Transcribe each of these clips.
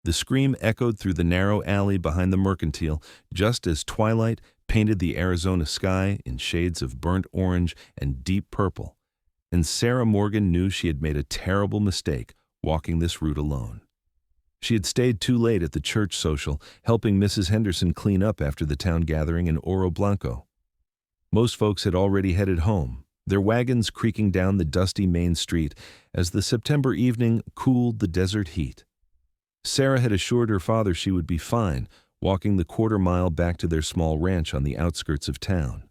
The scream echoed through the narrow alley behind the mercantile just as twilight painted the Arizona sky in shades of burnt orange and deep purple, and Sarah Morgan knew she had made a terrible mistake walking this route alone. She had stayed too late at the church social, helping Mrs. Henderson clean up after the town gathering in Oro Blanco. Most folks had already headed home, their wagons creaking down the dusty main street as the September evening cooled the desert heat. Sarah had assured her father she would be fine, walking the quarter-mile back to their small ranch on the outskirts of town.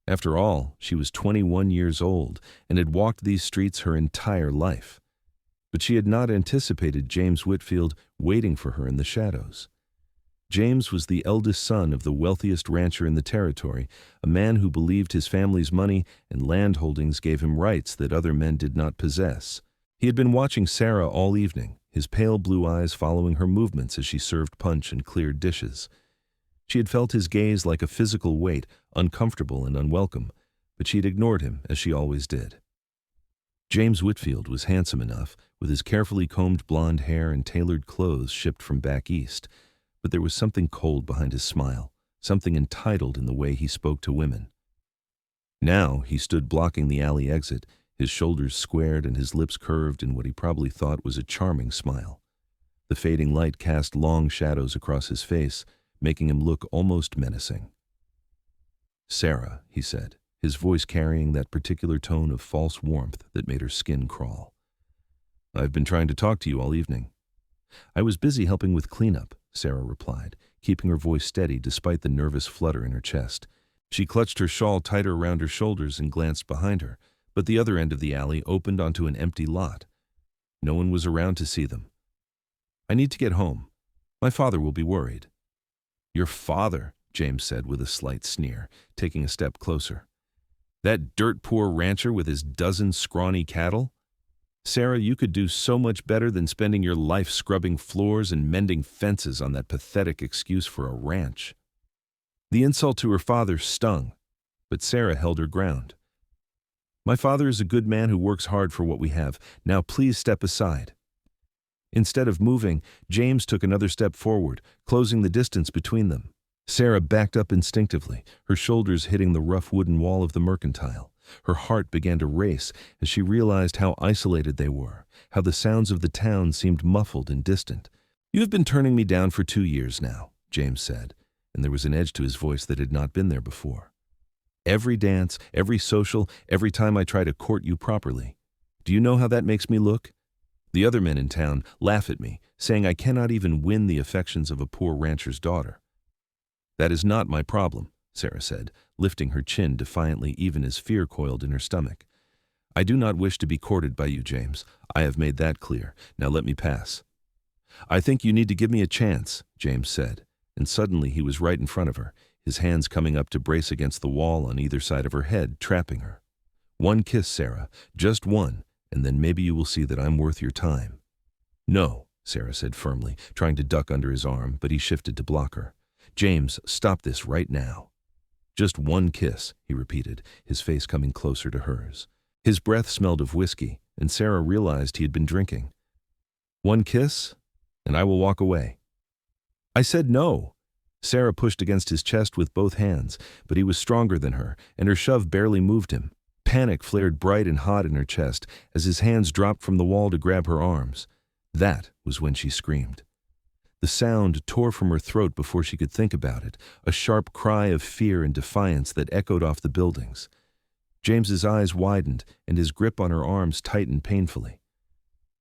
After all, she was 21 years old and had walked these streets her entire life. But she had not anticipated James Whitfield waiting for her in the shadows. James was the eldest son of the wealthiest rancher in the territory, a man who believed his family's money and land holdings gave him rights that other men did not possess. He had been watching Sarah all evening, his pale blue eyes following her movements as she served punch and cleared dishes. She had felt his gaze like a physical weight, uncomfortable and unwelcome, but she had ignored him, as she always did. James Whitfield was handsome enough, with his carefully combed blonde hair and tailored clothes shipped from back east, but there was something cold behind his smile, something entitled in the way he spoke to women. Now he stood blocking the alley exit, his shoulders squared and his lips curved in what he probably thought was a charming smile. The fading light cast long shadows across his face, making him look almost menacing. "Sarah," he said, his voice carrying that particular tone of false warmth that made her skin crawl. "I've been trying to talk to you all evening." "I was busy helping with cleanup," Sarah replied, keeping her voice steady despite the nervous flutter in her chest. She clutched her shawl tighter around her shoulders and glanced behind her, but the other end of the alley opened onto an empty lot. No one was around to see them. "I need to get home. My father will be worried." "Your father?" James said with a slight sneer, taking a step closer. "That dirt-poor rancher with his dozen scrawny cattle? Sarah, you could do so much better than spending your life scrubbing floors and mending fences on that pathetic excuse for a ranch." The insult to her father stung, but Sarah held her ground. "My father is a good man who works hard for what we have. Now please step aside." Instead of moving, James took another step forward, closing the distance between them. Sarah backed up instinctively, her shoulders hitting the rough wooden wall of the mercantile. Her heart began to race as she realized how isolated they were, how the sounds of the town seemed muffled and distant. "You have been turning me down for 2 years now," James said, and there was an edge to his voice that had not been there before. "Every dance, every social, every time I try to court you properly. Do you know how that makes me look? The other men in town laugh at me, saying I cannot even win the affections of a poor rancher's daughter." "That is not my problem," Sarah said, lifting her chin defiantly even as fear coiled in her stomach. "I do not wish to be courted by you, James. I have made that clear. Now let me pass." "I think you need to give me a chance," James said, and suddenly he was right in front of her, his hands coming up to brace against the wall on either side of her head, trapping her. "One kiss, Sarah, just one, and then maybe you will see that I'm worth your time." "No," Sarah said firmly, trying to duck under his arm, but he shifted to block her. "James, stop this right now." "Just one kiss," he repeated, his face coming closer to hers. His breath smelled of whiskey, and Sarah realized he had been drinking. "One kiss, and I will walk away." "I said no." Sarah pushed against his chest with both hands, but he was stronger than her, and her shove barely moved him. Panic flared bright and hot in her chest as his hands dropped from the wall to grab her arms. That was when she screamed. The sound tore from her throat before she could think about it, a sharp cry of fear and defiance that echoed off the buildings. James's eyes widened, and his grip on her arms tightened painfully.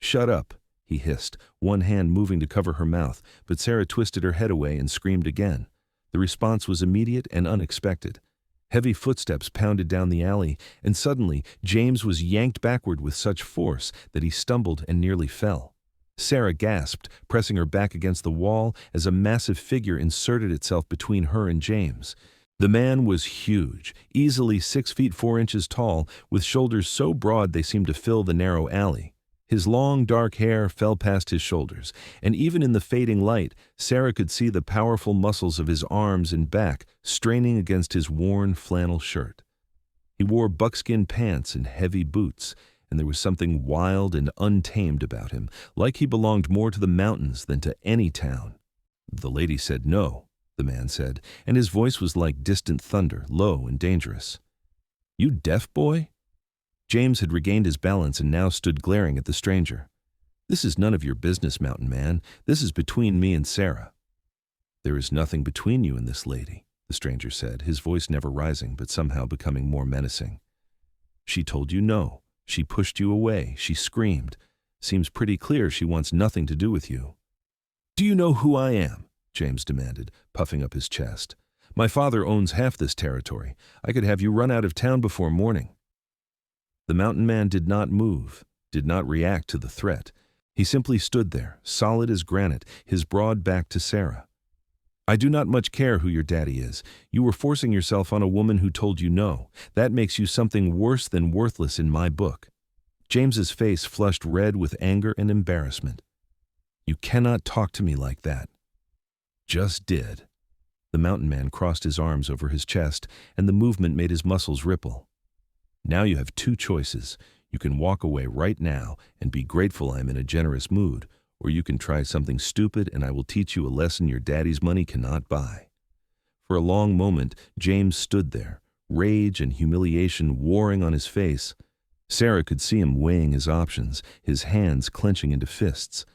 "Shut up," he hissed, one hand moving to cover her mouth, but Sarah twisted her head away and screamed again. The response was immediate and unexpected. Heavy footsteps pounded down the alley, and suddenly James was yanked backward with such force that he stumbled and nearly fell. Sarah gasped, pressing her back against the wall as a massive figure inserted itself between her and James. The man was huge, easily 6 feet 4 inches tall, with shoulders so broad they seemed to fill the narrow alley. His long, dark hair fell past his shoulders, and even in the fading light, Sarah could see the powerful muscles of his arms and back straining against his worn flannel shirt. He wore buckskin pants and heavy boots, and there was something wild and untamed about him, like he belonged more to the mountains than to any town. The lady said no, the man said, and his voice was like distant thunder, low and dangerous. You deaf, boy? James had regained his balance and now stood glaring at the stranger. This is none of your business, mountain man. This is between me and Sarah. There is nothing between you and this lady, the stranger said, his voice never rising but somehow becoming more menacing. She told you no. She pushed you away. She screamed. Seems pretty clear she wants nothing to do with you. Do you know who I am? James demanded, puffing up his chest. My father owns half this territory. I could have you run out of town before morning. The mountain man did not move, did not react to the threat. He simply stood there, solid as granite, his broad back to Sarah. I do not much care who your daddy is. You were forcing yourself on a woman who told you no. That makes you something worse than worthless in my book. James's face flushed red with anger and embarrassment. You cannot talk to me like that. Just did. The mountain man crossed his arms over his chest, and the movement made his muscles ripple. Now you have two choices. You can walk away right now and be grateful I am in a generous mood, or you can try something stupid and I will teach you a lesson your daddy's money cannot buy. For a long moment, James stood there, rage and humiliation warring on his face. Sarah could see him weighing his options, his hands clenching into fists.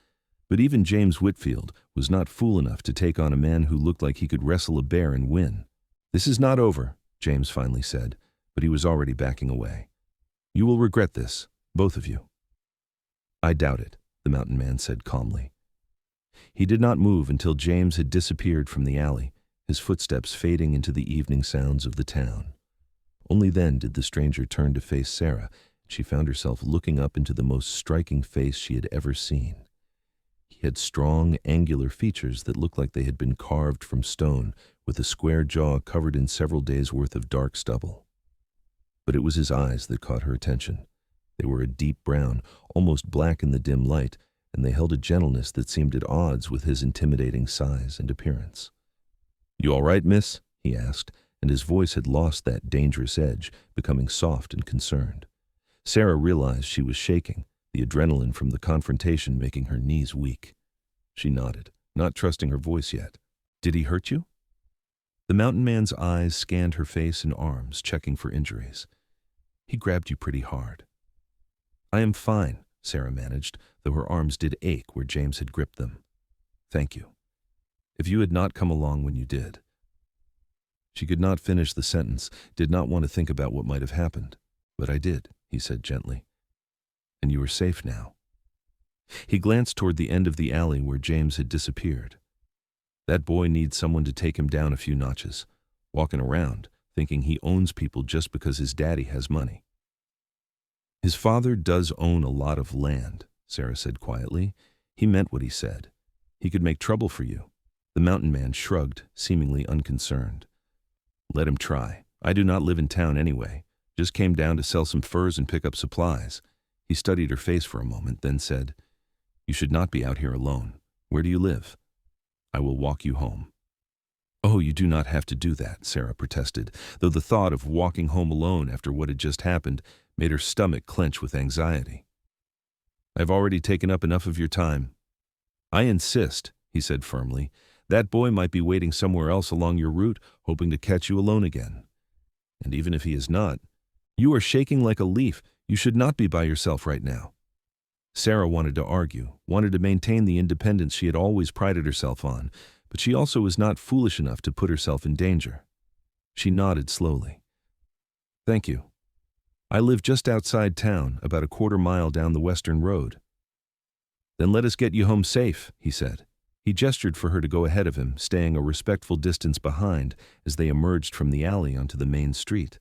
But even James Whitfield was not fool enough to take on a man who looked like he could wrestle a bear and win. This is not over, James finally said, but he was already backing away. You will regret this, both of you. I doubt it, the mountain man said calmly. He did not move until James had disappeared from the alley, his footsteps fading into the evening sounds of the town. Only then did the stranger turn to face Sarah. She found herself looking up into the most striking face she had ever seen. He had strong, angular features that looked like they had been carved from stone, with a square jaw covered in several days' worth of dark stubble. But it was his eyes that caught her attention. They were a deep brown, almost black in the dim light, and they held a gentleness that seemed at odds with his intimidating size and appearance. You all right, miss? He asked, and his voice had lost that dangerous edge, becoming soft and concerned. Sarah realized she was shaking, the adrenaline from the confrontation making her knees weak. She nodded, not trusting her voice yet. Did he hurt you? The mountain man's eyes scanned her face and arms, checking for injuries. He grabbed you pretty hard. I am fine, Sarah managed, though her arms did ache where James had gripped them. Thank you. If you had not come along when you did. She could not finish the sentence, did not want to think about what might have happened. But I did, he said gently. And you are safe now. He glanced toward the end of the alley where James had disappeared. That boy needs someone to take him down a few notches, walking around, thinking he owns people just because his daddy has money. His father does own a lot of land, Sarah said quietly. He meant what he said. He could make trouble for you. The mountain man shrugged, seemingly unconcerned. Let him try. I do not live in town anyway. Just came down to sell some furs and pick up supplies. He studied her face for a moment, then said, You should not be out here alone. Where do you live? I will walk you home. Oh, you do not have to do that, Sarah protested, though the thought of walking home alone after what had just happened made her stomach clench with anxiety. I've already taken up enough of your time. I insist, he said firmly. That boy might be waiting somewhere else along your route, hoping to catch you alone again. And even if he is not, you are shaking like a leaf. You should not be by yourself right now. Sarah wanted to argue, wanted to maintain the independence she had always prided herself on, but she also was not foolish enough to put herself in danger. She nodded slowly. Thank you. I live just outside town, about a quarter-mile down the western road. Then let us get you home safe, he said. He gestured for her to go ahead of him, staying a respectful distance behind as they emerged from the alley onto the main street.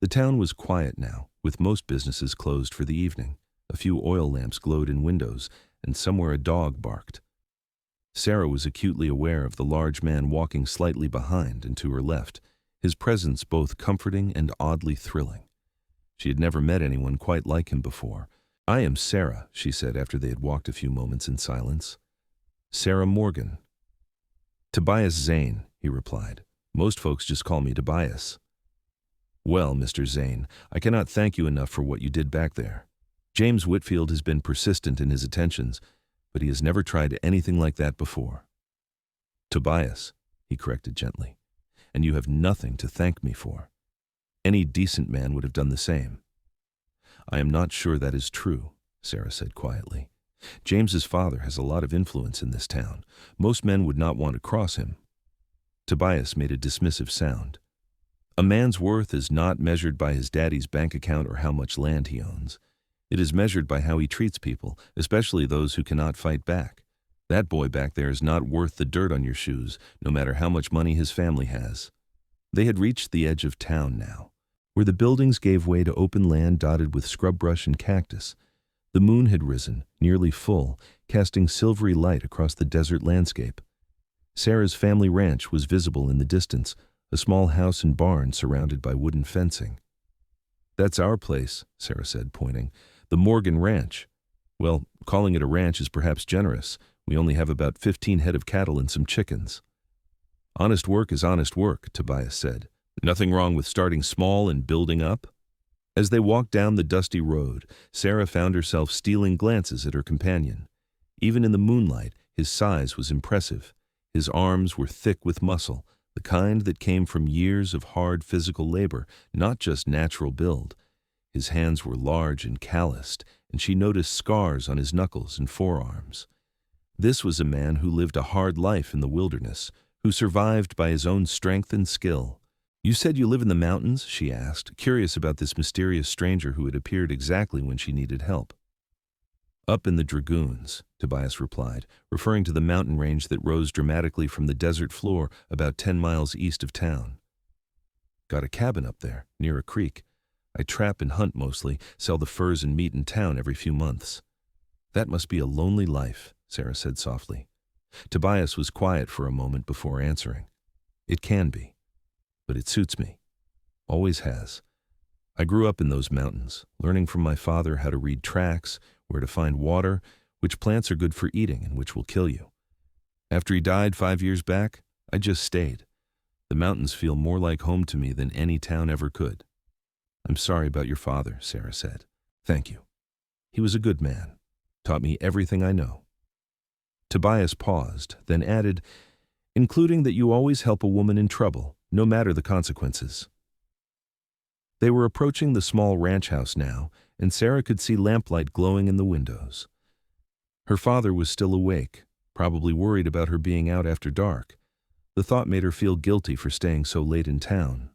The town was quiet now, with most businesses closed for the evening. A few oil lamps glowed in windows, and somewhere a dog barked. Sarah was acutely aware of the large man walking slightly behind and to her left, his presence both comforting and oddly thrilling. She had never met anyone quite like him before. I am Sarah, she said after they had walked a few moments in silence. Sarah Morgan. Tobias Zane, he replied. Most folks just call me Tobias. Well, Mr. Zane, I cannot thank you enough for what you did back there. James Whitfield has been persistent in his attentions, but he has never tried anything like that before. Tobias, he corrected gently, and you have nothing to thank me for. Any decent man would have done the same. I am not sure that is true, Sarah said quietly. James's father has a lot of influence in this town. Most men would not want to cross him. Tobias made a dismissive sound. A man's worth is not measured by his daddy's bank account or how much land he owns. It is measured by how he treats people, especially those who cannot fight back. That boy back there is not worth the dirt on your shoes, no matter how much money his family has. They had reached the edge of town now, where the buildings gave way to open land dotted with scrub brush and cactus. The moon had risen, nearly full, casting silvery light across the desert landscape. Sarah's family ranch was visible in the distance, a small house and barn surrounded by wooden fencing. That's our place, Sarah said, pointing. The Morgan Ranch. Well, calling it a ranch is perhaps generous. We only have about 15 head of cattle and some chickens. Honest work is honest work, Tobias said. Nothing wrong with starting small and building up. As they walked down the dusty road, Sarah found herself stealing glances at her companion. Even in the moonlight, his size was impressive. His arms were thick with muscle, the kind that came from years of hard physical labor, not just natural build. His hands were large and calloused, and she noticed scars on his knuckles and forearms. This was a man who lived a hard life in the wilderness, who survived by his own strength and skill. You said you live in the mountains? She asked, curious about this mysterious stranger who had appeared exactly when she needed help. Up in the Dragoons, Tobias replied, referring to the mountain range that rose dramatically from the desert floor about 10 miles east of town. Got a cabin up there, near a creek. I trap and hunt mostly, sell the furs and meat in town every few months. That must be a lonely life, Sarah said softly. Tobias was quiet for a moment before answering. It can be, but it suits me. Always has. I grew up in those mountains, learning from my father how to read tracks, where to find water, which plants are good for eating and which will kill you. After he died 5 years back, I just stayed. The mountains feel more like home to me than any town ever could. I'm sorry about your father, Sarah said. Thank you. He was a good man, taught me everything I know. Tobias paused, then added, including that you always help a woman in trouble, no matter the consequences. They were approaching the small ranch house now, and Sarah could see lamplight glowing in the windows. Her father was still awake, probably worried about her being out after dark. The thought made her feel guilty for staying so late in town.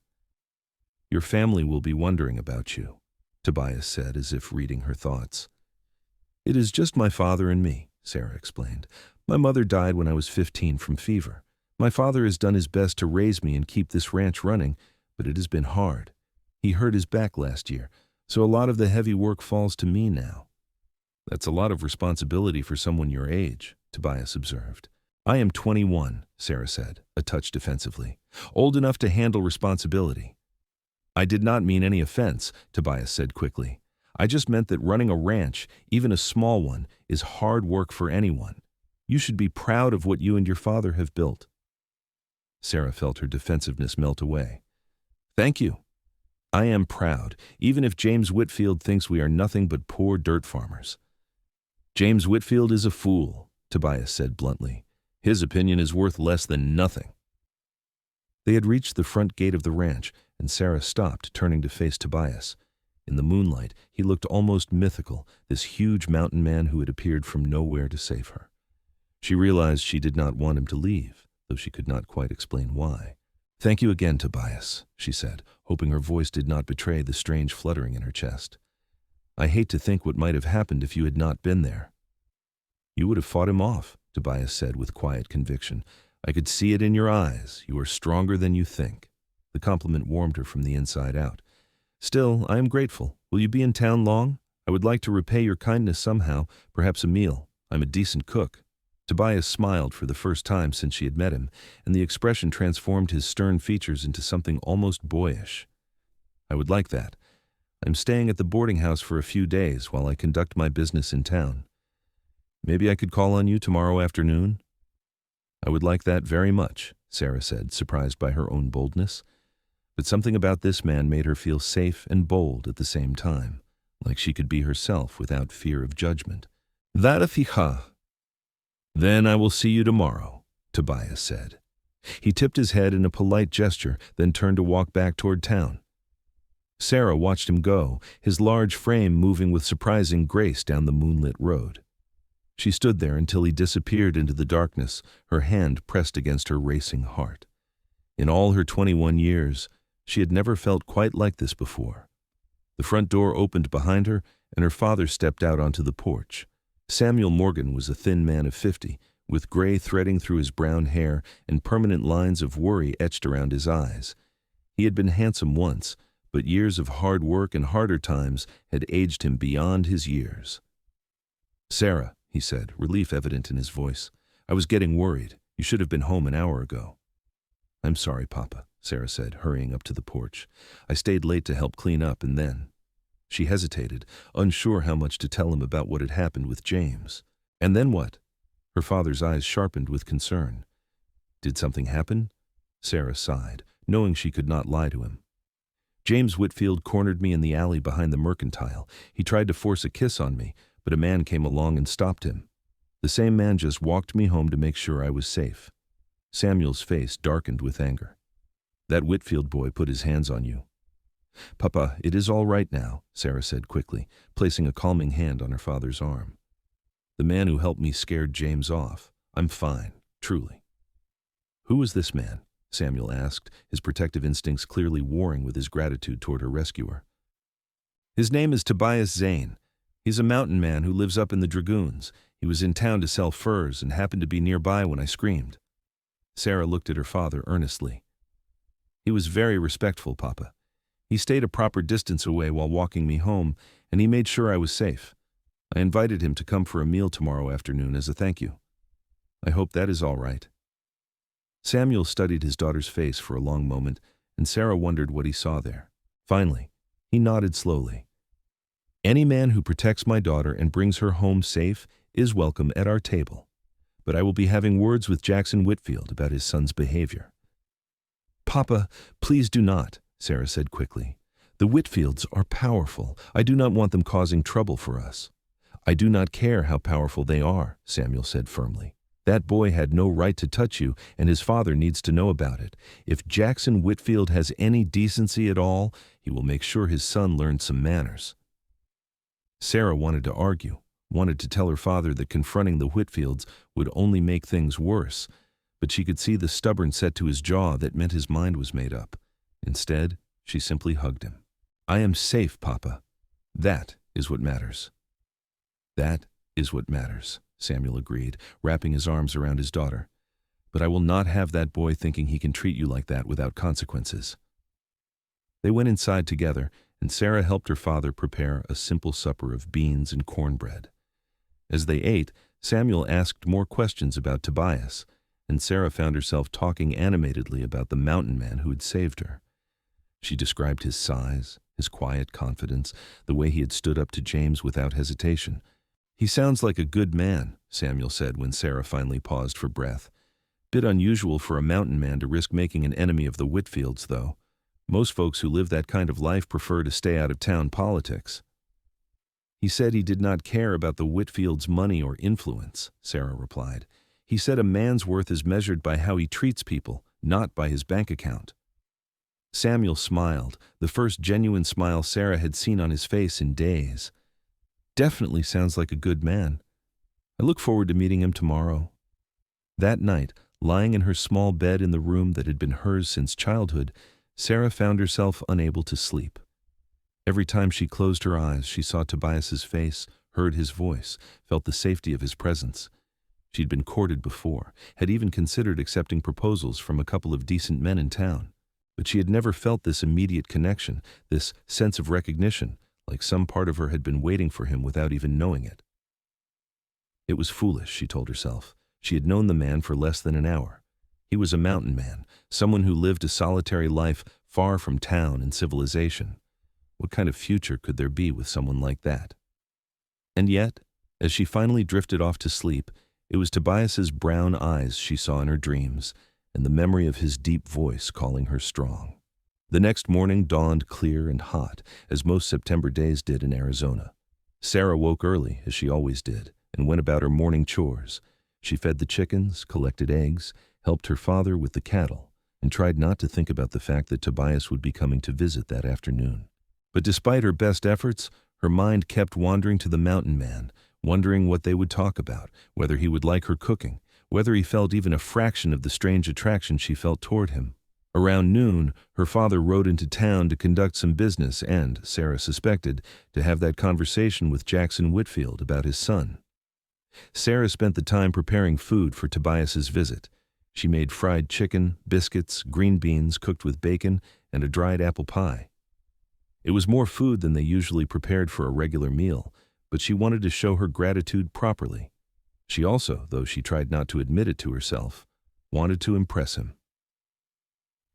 Your family will be wondering about you, Tobias said, as if reading her thoughts. It is just my father and me, Sarah explained. My mother died when I was 15 from fever. My father has done his best to raise me and keep this ranch running, but it has been hard. He hurt his back last year, so a lot of the heavy work falls to me now. That's a lot of responsibility for someone your age, Tobias observed. I am 21, Sarah said, a touch defensively. Old enough to handle responsibility. I did not mean any offense, Tobias said quickly. I just meant that running a ranch, even a small one, is hard work for anyone. You should be proud of what you and your father have built. Sarah felt her defensiveness melt away. Thank you. I am proud, even if James Whitfield thinks we are nothing but poor dirt farmers. James Whitfield is a fool, Tobias said bluntly. His opinion is worth less than nothing. They had reached the front gate of the ranch, and Sarah stopped, turning to face Tobias. In the moonlight, he looked almost mythical, this huge mountain man who had appeared from nowhere to save her. She realized she did not want him to leave, though she could not quite explain why. Thank you again, Tobias, she said, hoping her voice did not betray the strange fluttering in her chest. I hate to think what might have happened if you had not been there. You would have fought him off, Tobias said with quiet conviction. I could see it in your eyes. You are stronger than you think. The compliment warmed her from the inside out. Still, I am grateful. Will you be in town long? I would like to repay your kindness somehow, perhaps a meal. I'm a decent cook. Tobias smiled for the first time since she had met him, and the expression transformed his stern features into something almost boyish. I would like that. I'm staying at the boarding house for a few days while I conduct my business in town. Maybe I could call on you tomorrow afternoon? I would like that very much, Sarah said, surprised by her own boldness. But something about this man made her feel safe and bold at the same time, like she could be herself without fear of judgment. That fija. Then I will see you tomorrow, Tobias said. He tipped his head in a polite gesture, then turned to walk back toward town. Sarah watched him go, his large frame moving with surprising grace down the moonlit road. She stood there until he disappeared into the darkness, her hand pressed against her racing heart. In all her 21 years, she had never felt quite like this before. The front door opened behind her, and her father stepped out onto the porch. Samuel Morgan was a thin man of 50, with gray threading through his brown hair and permanent lines of worry etched around his eyes. He had been handsome once, but years of hard work and harder times had aged him beyond his years. "Sarah," he said, relief evident in his voice, "I was getting worried. You should have been home an hour ago." "I'm sorry, Papa," Sarah said, hurrying up to the porch. "I stayed late to help clean up, and then—" She hesitated, unsure how much to tell him about what had happened with James. "And then what?" Her father's eyes sharpened with concern. "Did something happen?" Sarah sighed, knowing she could not lie to him. "James Whitfield cornered me in the alley behind the mercantile. He tried to force a kiss on me, but a man came along and stopped him. The same man just walked me home to make sure I was safe." Samuel's face darkened with anger. "That Whitfield boy put his hands on you." "Papa, it is all right now," Sarah said quickly, placing a calming hand on her father's arm. "The man who helped me scared James off. I'm fine, truly." "Who was this man?" Samuel asked, his protective instincts clearly warring with his gratitude toward her rescuer. "His name is Tobias Zane. He's a mountain man who lives up in the Dragoons. He was in town to sell furs and happened to be nearby when I screamed." Sarah looked at her father earnestly. "He was very respectful, Papa. He stayed a proper distance away while walking me home, and he made sure I was safe. I invited him to come for a meal tomorrow afternoon as a thank you. I hope that is all right." Samuel studied his daughter's face for a long moment, and Sarah wondered what he saw there. Finally, he nodded slowly. "Any man who protects my daughter and brings her home safe is welcome at our table. But I will be having words with Jackson Whitfield about his son's behavior." "Papa, please do not," Sarah said quickly. "The Whitfields are powerful. I do not want them causing trouble for us." "I do not care how powerful they are," Samuel said firmly. "That boy had no right to touch you, and his father needs to know about it. If Jackson Whitfield has any decency at all, he will make sure his son learns some manners." Sarah wanted to argue, wanted to tell her father that confronting the Whitfields would only make things worse, but she could see the stubborn set to his jaw that meant his mind was made up. Instead, she simply hugged him. "I am safe, Papa. That is what matters." "That is what matters," Samuel agreed, wrapping his arms around his daughter. "But I will not have that boy thinking he can treat you like that without consequences." They went inside together, and Sarah helped her father prepare a simple supper of beans and cornbread. As they ate, Samuel asked more questions about Tobias, and Sarah found herself talking animatedly about the mountain man who had saved her. She described his size, his quiet confidence, the way he had stood up to James without hesitation. "He sounds like a good man," Samuel said when Sarah finally paused for breath. "Bit unusual for a mountain man to risk making an enemy of the Whitfields, though. Most folks who live that kind of life prefer to stay out of town politics." "He said he did not care about the Whitfields' money or influence," Sarah replied. "He said a man's worth is measured by how he treats people, not by his bank account." Samuel smiled, the first genuine smile Sarah had seen on his face in days. "Definitely sounds like a good man. I look forward to meeting him tomorrow." That night, lying in her small bed in the room that had been hers since childhood, Sarah found herself unable to sleep. Every time she closed her eyes, she saw Tobias's face, heard his voice, felt the safety of his presence. She'd been courted before, had even considered accepting proposals from a couple of decent men in town. But she had never felt this immediate connection, this sense of recognition, like some part of her had been waiting for him without even knowing it. It was foolish, she told herself. She had known the man for less than an hour. He was a mountain man, someone who lived a solitary life far from town and civilization. What kind of future could there be with someone like that? And yet, as she finally drifted off to sleep, it was Tobias's brown eyes she saw in her dreams, and the memory of his deep voice calling her strong. The next morning dawned clear and hot, as most September days did in Arizona. Sarah woke early, as she always did, and went about her morning chores. She fed the chickens, collected eggs, helped her father with the cattle, and tried not to think about the fact that Tobias would be coming to visit that afternoon. But despite her best efforts, her mind kept wandering to the mountain man, wondering what they would talk about, whether he would like her cooking, whether he felt even a fraction of the strange attraction she felt toward him. Around noon, her father rode into town to conduct some business and, Sarah suspected, to have that conversation with Jackson Whitfield about his son. Sarah spent the time preparing food for Tobias's visit. She made fried chicken, biscuits, green beans cooked with bacon, and a dried apple pie. It was more food than they usually prepared for a regular meal, but she wanted to show her gratitude properly. She also, though she tried not to admit it to herself, wanted to impress him.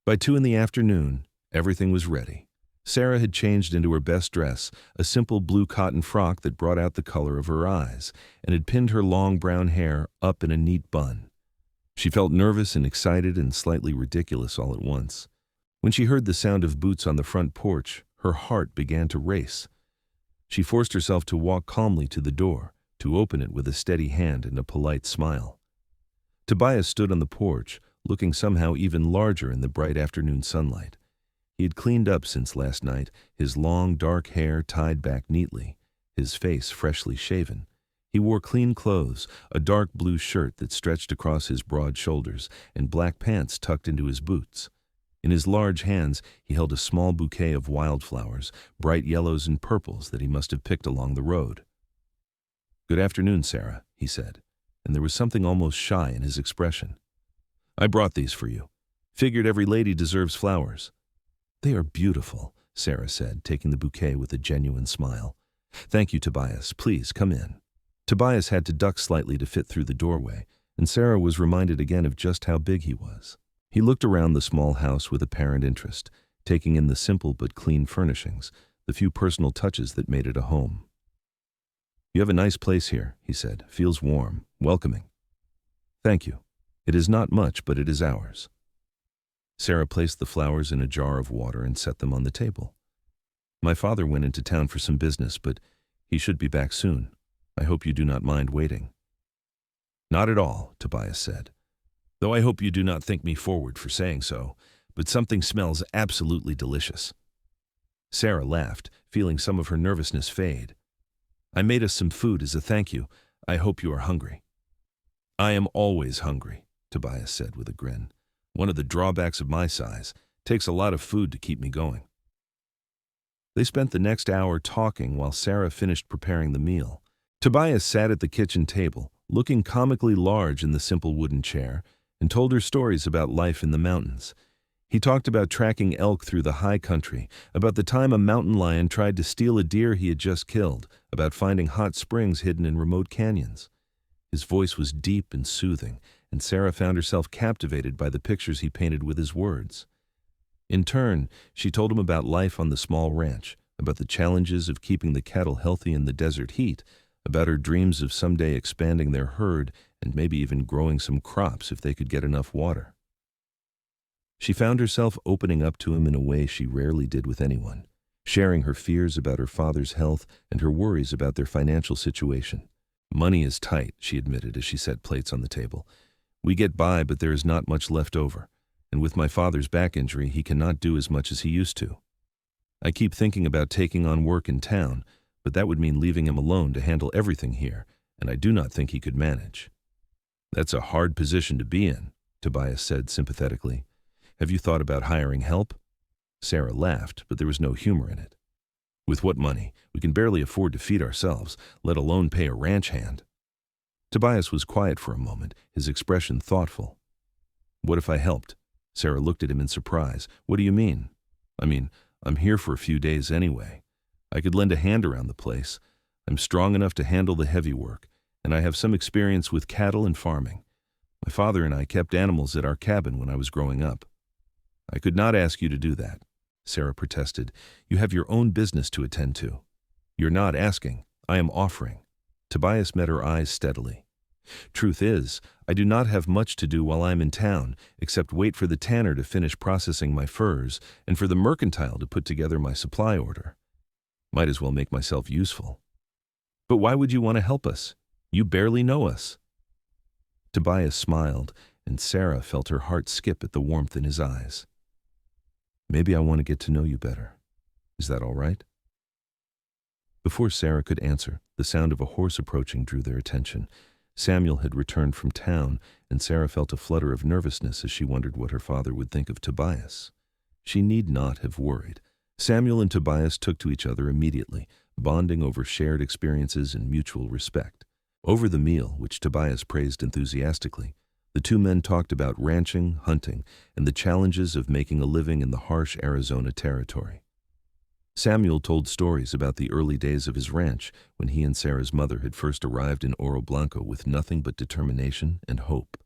By 2 in the afternoon, everything was ready. Sarah had changed into her best dress, a simple blue cotton frock that brought out the color of her eyes, and had pinned her long brown hair up in a neat bun. She felt nervous and excited and slightly ridiculous all at once. When she heard the sound of boots on the front porch, her heart began to race. She forced herself to walk calmly to the door, to open it with a steady hand and a polite smile. Tobias stood on the porch, looking somehow even larger in the bright afternoon sunlight. He had cleaned up since last night, his long, dark hair tied back neatly, his face freshly shaven. He wore clean clothes, a dark blue shirt that stretched across his broad shoulders, and black pants tucked into his boots. In his large hands, he held a small bouquet of wildflowers, bright yellows and purples that he must have picked along the road. "Good afternoon, Sarah," he said, and there was something almost shy in his expression. "I brought these for you. Figured every lady deserves flowers." "They are beautiful," Sarah said, taking the bouquet with a genuine smile. "Thank you, Tobias. Please, come in." Tobias had to duck slightly to fit through the doorway, and Sarah was reminded again of just how big he was. He looked around the small house with apparent interest, taking in the simple but clean furnishings, the few personal touches that made it a home. "You have a nice place here," he said. "Feels warm, welcoming." "Thank you. It is not much, but it is ours." Sarah placed the flowers in a jar of water and set them on the table. "My father went into town for some business, but he should be back soon. I hope you do not mind waiting." "Not at all," Tobias said. "Though I hope you do not think me forward for saying so, but something smells absolutely delicious." Sarah laughed, feeling some of her nervousness fade. "I made us some food as a thank you. I hope you are hungry." "I am always hungry," Tobias said with a grin. "One of the drawbacks of my size. Takes a lot of food to keep me going." They spent the next hour talking while Sarah finished preparing the meal. Tobias sat at the kitchen table, looking comically large in the simple wooden chair, and told her stories about life in the mountains. He talked about tracking elk through the high country, about the time a mountain lion tried to steal a deer he had just killed, about finding hot springs hidden in remote canyons. His voice was deep and soothing, and Sarah found herself captivated by the pictures he painted with his words. In turn, she told him about life on the small ranch, about the challenges of keeping the cattle healthy in the desert heat, about her dreams of someday expanding their herd and maybe even growing some crops if they could get enough water. She found herself opening up to him in a way she rarely did with anyone, sharing her fears about her father's health and her worries about their financial situation. "Money is tight," she admitted as she set plates on the table. "We get by, but there is not much left over, and with my father's back injury, he cannot do as much as he used to. I keep thinking about taking on work in town, but that would mean leaving him alone to handle everything here, and I do not think he could manage." "That's a hard position to be in," Tobias said sympathetically. "Have you thought about hiring help?" Sarah laughed, but there was no humor in it. "With what money? We can barely afford to feed ourselves, let alone pay a ranch hand." Tobias was quiet for a moment, his expression thoughtful. "What if I helped?" Sarah looked at him in surprise. "What do you mean?" I'm here for a few days anyway. I could lend a hand around the place. I'm strong enough to handle the heavy work, and I have some experience with cattle and farming. My father and I kept animals at our cabin when I was growing up." "I could not ask you to do that," Sarah protested. "You have your own business to attend to." "You're not asking. I am offering." Tobias met her eyes steadily. Truth is, I do not have much to do while I am in town, except wait for the tanner to finish processing my furs and for the mercantile to put together my supply order. Might as well make myself useful. But why would you want to help us? You barely know us. Tobias smiled, and Sarah felt her heart skip at the warmth in his eyes. Maybe I want to get to know you better. Is that all right? Before Sarah could answer, the sound of a horse approaching drew their attention. Samuel had returned from town, and Sarah felt a flutter of nervousness as she wondered what her father would think of Tobias. She need not have worried. Samuel and Tobias took to each other immediately, bonding over shared experiences and mutual respect. Over the meal, which Tobias praised enthusiastically, the two men talked about ranching, hunting, and the challenges of making a living in the harsh Arizona territory. Samuel told stories about the early days of his ranch when he and Sarah's mother had first arrived in Oro Blanco with nothing but determination and hope.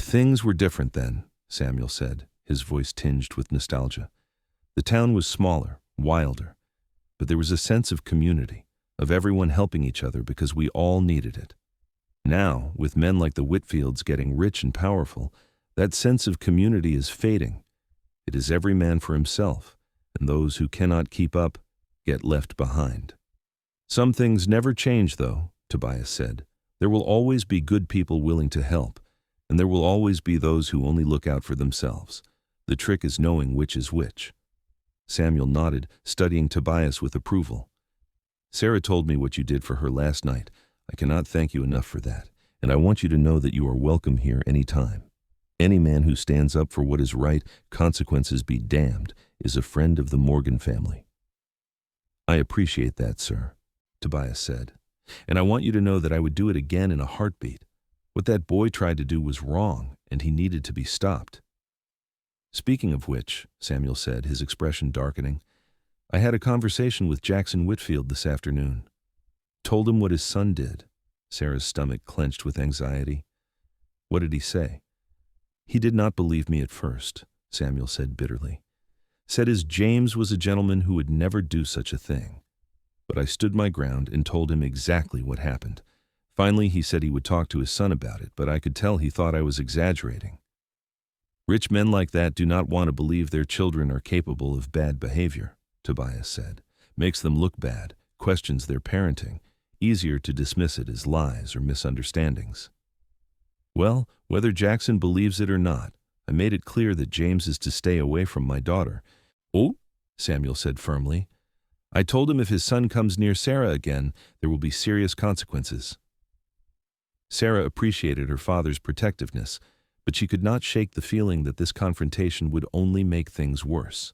Things were different then, Samuel said, his voice tinged with nostalgia. The town was smaller, wilder, but there was a sense of community, of everyone helping each other because we all needed it. Now, with men like the Whitfields getting rich and powerful, that sense of community is fading. It is every man for himself, and those who cannot keep up get left behind. Some things never change, though, Tobias said. There will always be good people willing to help, and there will always be those who only look out for themselves. The trick is knowing which is which. Samuel nodded, studying Tobias with approval. Sarah told me what you did for her last night. I cannot thank you enough for that, and I want you to know that you are welcome here any time. Any man who stands up for what is right, consequences be damned, is a friend of the Morgan family. I appreciate that, sir, Tobias said, and I want you to know that I would do it again in a heartbeat. What that boy tried to do was wrong, and he needed to be stopped. Speaking of which, Samuel said, his expression darkening, I had a conversation with Jackson Whitfield this afternoon. Told him what his son did. Sarah's stomach clenched with anxiety. What did he say? He did not believe me at first, Samuel said bitterly. Said his James was a gentleman who would never do such a thing. But I stood my ground and told him exactly what happened. Finally, he said he would talk to his son about it, but I could tell he thought I was exaggerating. Rich men like that do not want to believe their children are capable of bad behavior, Tobias said. Makes them look bad, questions their parenting. Easier to dismiss it as lies or misunderstandings. Well, whether Jackson believes it or not, I made it clear that James is to stay away from my daughter. Oh, Samuel said firmly. I told him if his son comes near Sarah again, there will be serious consequences. Sarah appreciated her father's protectiveness, but she could not shake the feeling that this confrontation would only make things worse.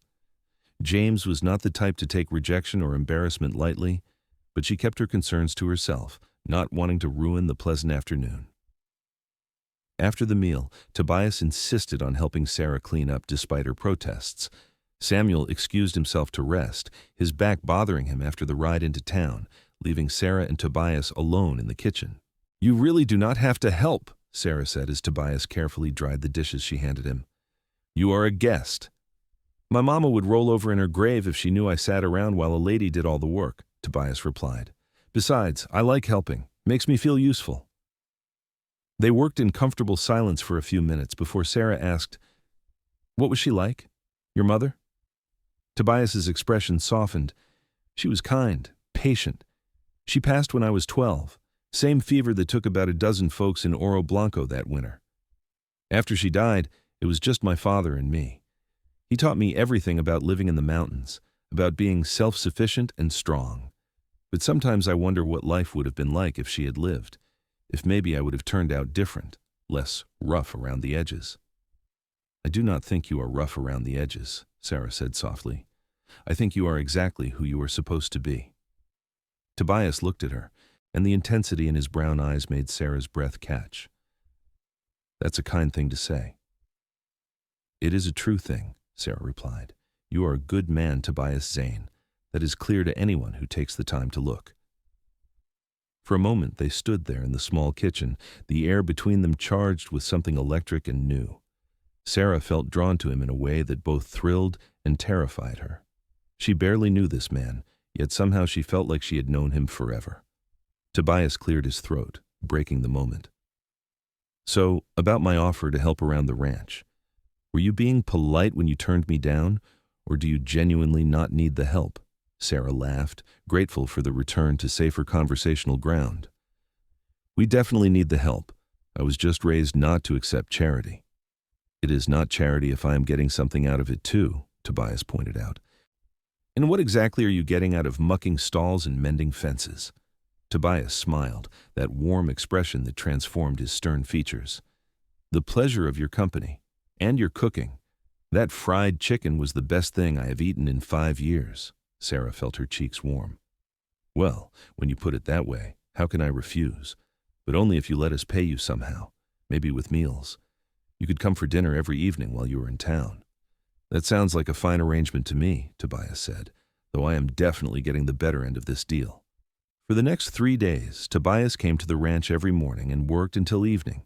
James was not the type to take rejection or embarrassment lightly, but she kept her concerns to herself, not wanting to ruin the pleasant afternoon. After the meal, Tobias insisted on helping Sarah clean up despite her protests. Samuel excused himself to rest, his back bothering him after the ride into town, leaving Sarah and Tobias alone in the kitchen. You really do not have to help, Sarah said as Tobias carefully dried the dishes she handed him. You are a guest. My mama would roll over in her grave if she knew I sat around while a lady did all the work, Tobias replied. Besides, I like helping. Makes me feel useful. They worked in comfortable silence for a few minutes before Sarah asked, What was she like? Your mother? Tobias's expression softened. She was kind, patient. She passed when I was 12. Same fever that took about a dozen folks in Oro Blanco that winter. After she died, it was just my father and me. He taught me everything about living in the mountains, about being self-sufficient and strong. But sometimes I wonder what life would have been like if she had lived, if maybe I would have turned out different, less rough around the edges. I do not think you are rough around the edges, Sarah said softly. I think you are exactly who you are supposed to be. Tobias looked at her, and the intensity in his brown eyes made Sarah's breath catch. That's a kind thing to say. It is a true thing, Sarah replied. You are a good man, Tobias Zane. That is clear to anyone who takes the time to look. For a moment they stood there in the small kitchen, the air between them charged with something electric and new. Sarah felt drawn to him in a way that both thrilled and terrified her. She barely knew this man, yet somehow she felt like she had known him forever. Tobias cleared his throat, breaking the moment. So, about my offer to help around the ranch. Were you being polite when you turned me down, or do you genuinely not need the help? Sarah laughed, grateful for the return to safer conversational ground. We definitely need the help. I was just raised not to accept charity. It is not charity if I am getting something out of it too, Tobias pointed out. And what exactly are you getting out of mucking stalls and mending fences? Tobias smiled, that warm expression that transformed his stern features. The pleasure of your company, and your cooking. That fried chicken was the best thing I have eaten in 5 years. Sarah felt her cheeks warm. Well, when you put it that way, how can I refuse? But only if you let us pay you somehow, maybe with meals. You could come for dinner every evening while you were in town. That sounds like a fine arrangement to me, Tobias said, though I am definitely getting the better end of this deal. For the next 3 days, Tobias came to the ranch every morning and worked until evening.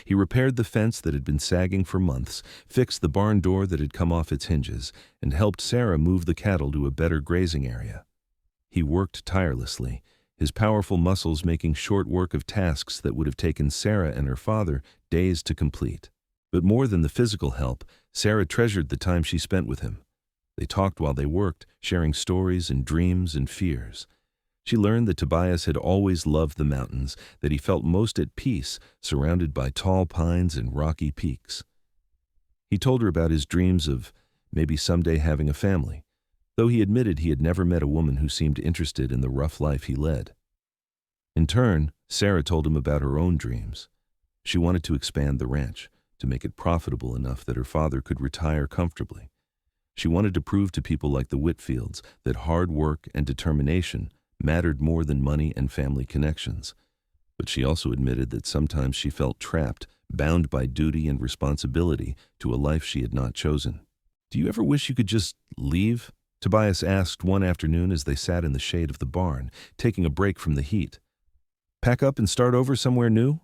He repaired the fence that had been sagging for months, fixed the barn door that had come off its hinges, and helped Sarah move the cattle to a better grazing area. He worked tirelessly, his powerful muscles making short work of tasks that would have taken Sarah and her father days to complete. But more than the physical help, Sarah treasured the time she spent with him. They talked while they worked, sharing stories and dreams and fears. She learned that Tobias had always loved the mountains, that he felt most at peace, surrounded by tall pines and rocky peaks. He told her about his dreams of maybe someday having a family, though he admitted he had never met a woman who seemed interested in the rough life he led. In turn, Sarah told him about her own dreams. She wanted to expand the ranch, to make it profitable enough that her father could retire comfortably. She wanted to prove to people like the Whitfields that hard work and determination mattered more than money and family connections. But she also admitted that sometimes she felt trapped, bound by duty and responsibility to a life she had not chosen. "Do you ever wish you could just leave?" Tobias asked one afternoon as they sat in the shade of the barn, taking a break from the heat. "Pack up and start over somewhere new?"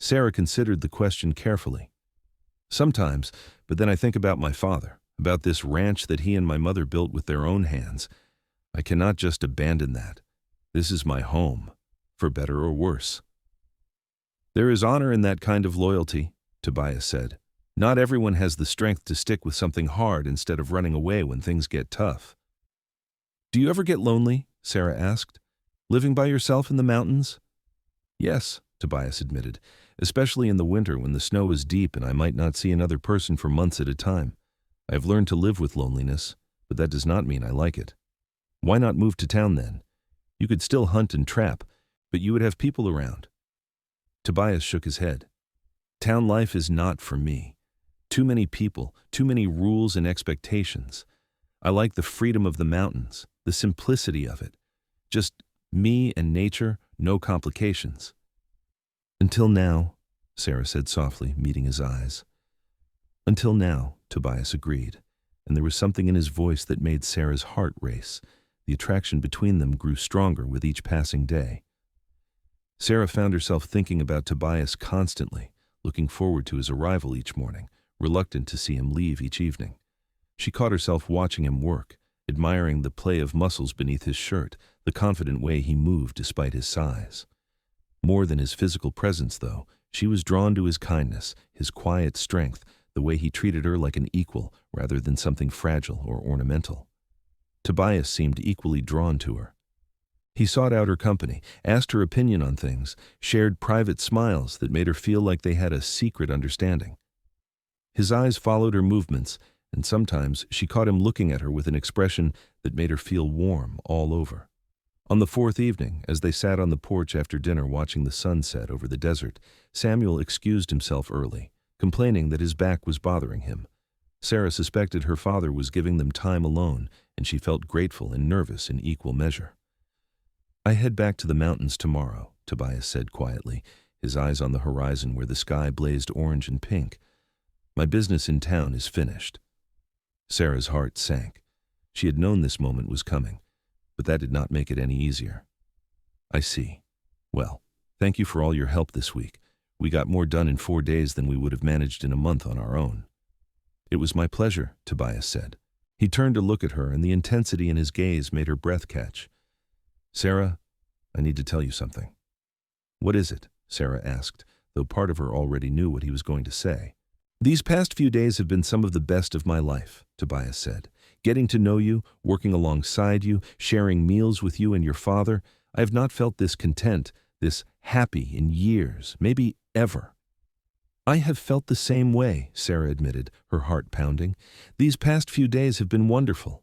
Sarah considered the question carefully. "Sometimes, but then I think about my father, about this ranch that he and my mother built with their own hands. I cannot just abandon that. This is my home, for better or worse." "There is honor in that kind of loyalty," Tobias said. "Not everyone has the strength to stick with something hard instead of running away when things get tough." "Do you ever get lonely?" Sarah asked. "Living by yourself in the mountains?" "Yes," Tobias admitted, "especially in the winter when the snow is deep and I might not see another person for months at a time. I have learned to live with loneliness, but that does not mean I like it." "Why not move to town then? You could still hunt and trap, but you would have people around." Tobias shook his head. "Town life is not for me. Too many people, too many rules and expectations. I like the freedom of the mountains, the simplicity of it. Just me and nature, no complications." "Until now," Sarah said softly, meeting his eyes. "Until now," Tobias agreed, and there was something in his voice that made Sarah's heart race. The attraction between them grew stronger with each passing day. Sarah found herself thinking about Tobias constantly, looking forward to his arrival each morning, reluctant to see him leave each evening. She caught herself watching him work, admiring the play of muscles beneath his shirt, the confident way he moved despite his size. More than his physical presence, though, she was drawn to his kindness, his quiet strength, the way he treated her like an equal rather than something fragile or ornamental. Tobias seemed equally drawn to her. He sought out her company, asked her opinion on things, shared private smiles that made her feel like they had a secret understanding. His eyes followed her movements, and sometimes she caught him looking at her with an expression that made her feel warm all over. On the 4th evening, as they sat on the porch after dinner watching the sun set over the desert, Samuel excused himself early, complaining that his back was bothering him. Sarah suspected her father was giving them time alone, and she felt grateful and nervous in equal measure. "I head back to the mountains tomorrow," Tobias said quietly, his eyes on the horizon where the sky blazed orange and pink. "My business in town is finished." Sarah's heart sank. She had known this moment was coming, but that did not make it any easier. "I see. Well, thank you for all your help this week. We got more done in 4 days than we would have managed in a month on our own." "It was my pleasure," Tobias said. He turned to look at her, and the intensity in his gaze made her breath catch. "Sarah, I need to tell you something." "What is it?" Sarah asked, though part of her already knew what he was going to say. "These past few days have been some of the best of my life," Tobias said. "Getting to know you, working alongside you, sharing meals with you and your father, I have not felt this content, this happy in years, maybe ever." "I have felt the same way," Sarah admitted, her heart pounding. "These past few days have been wonderful."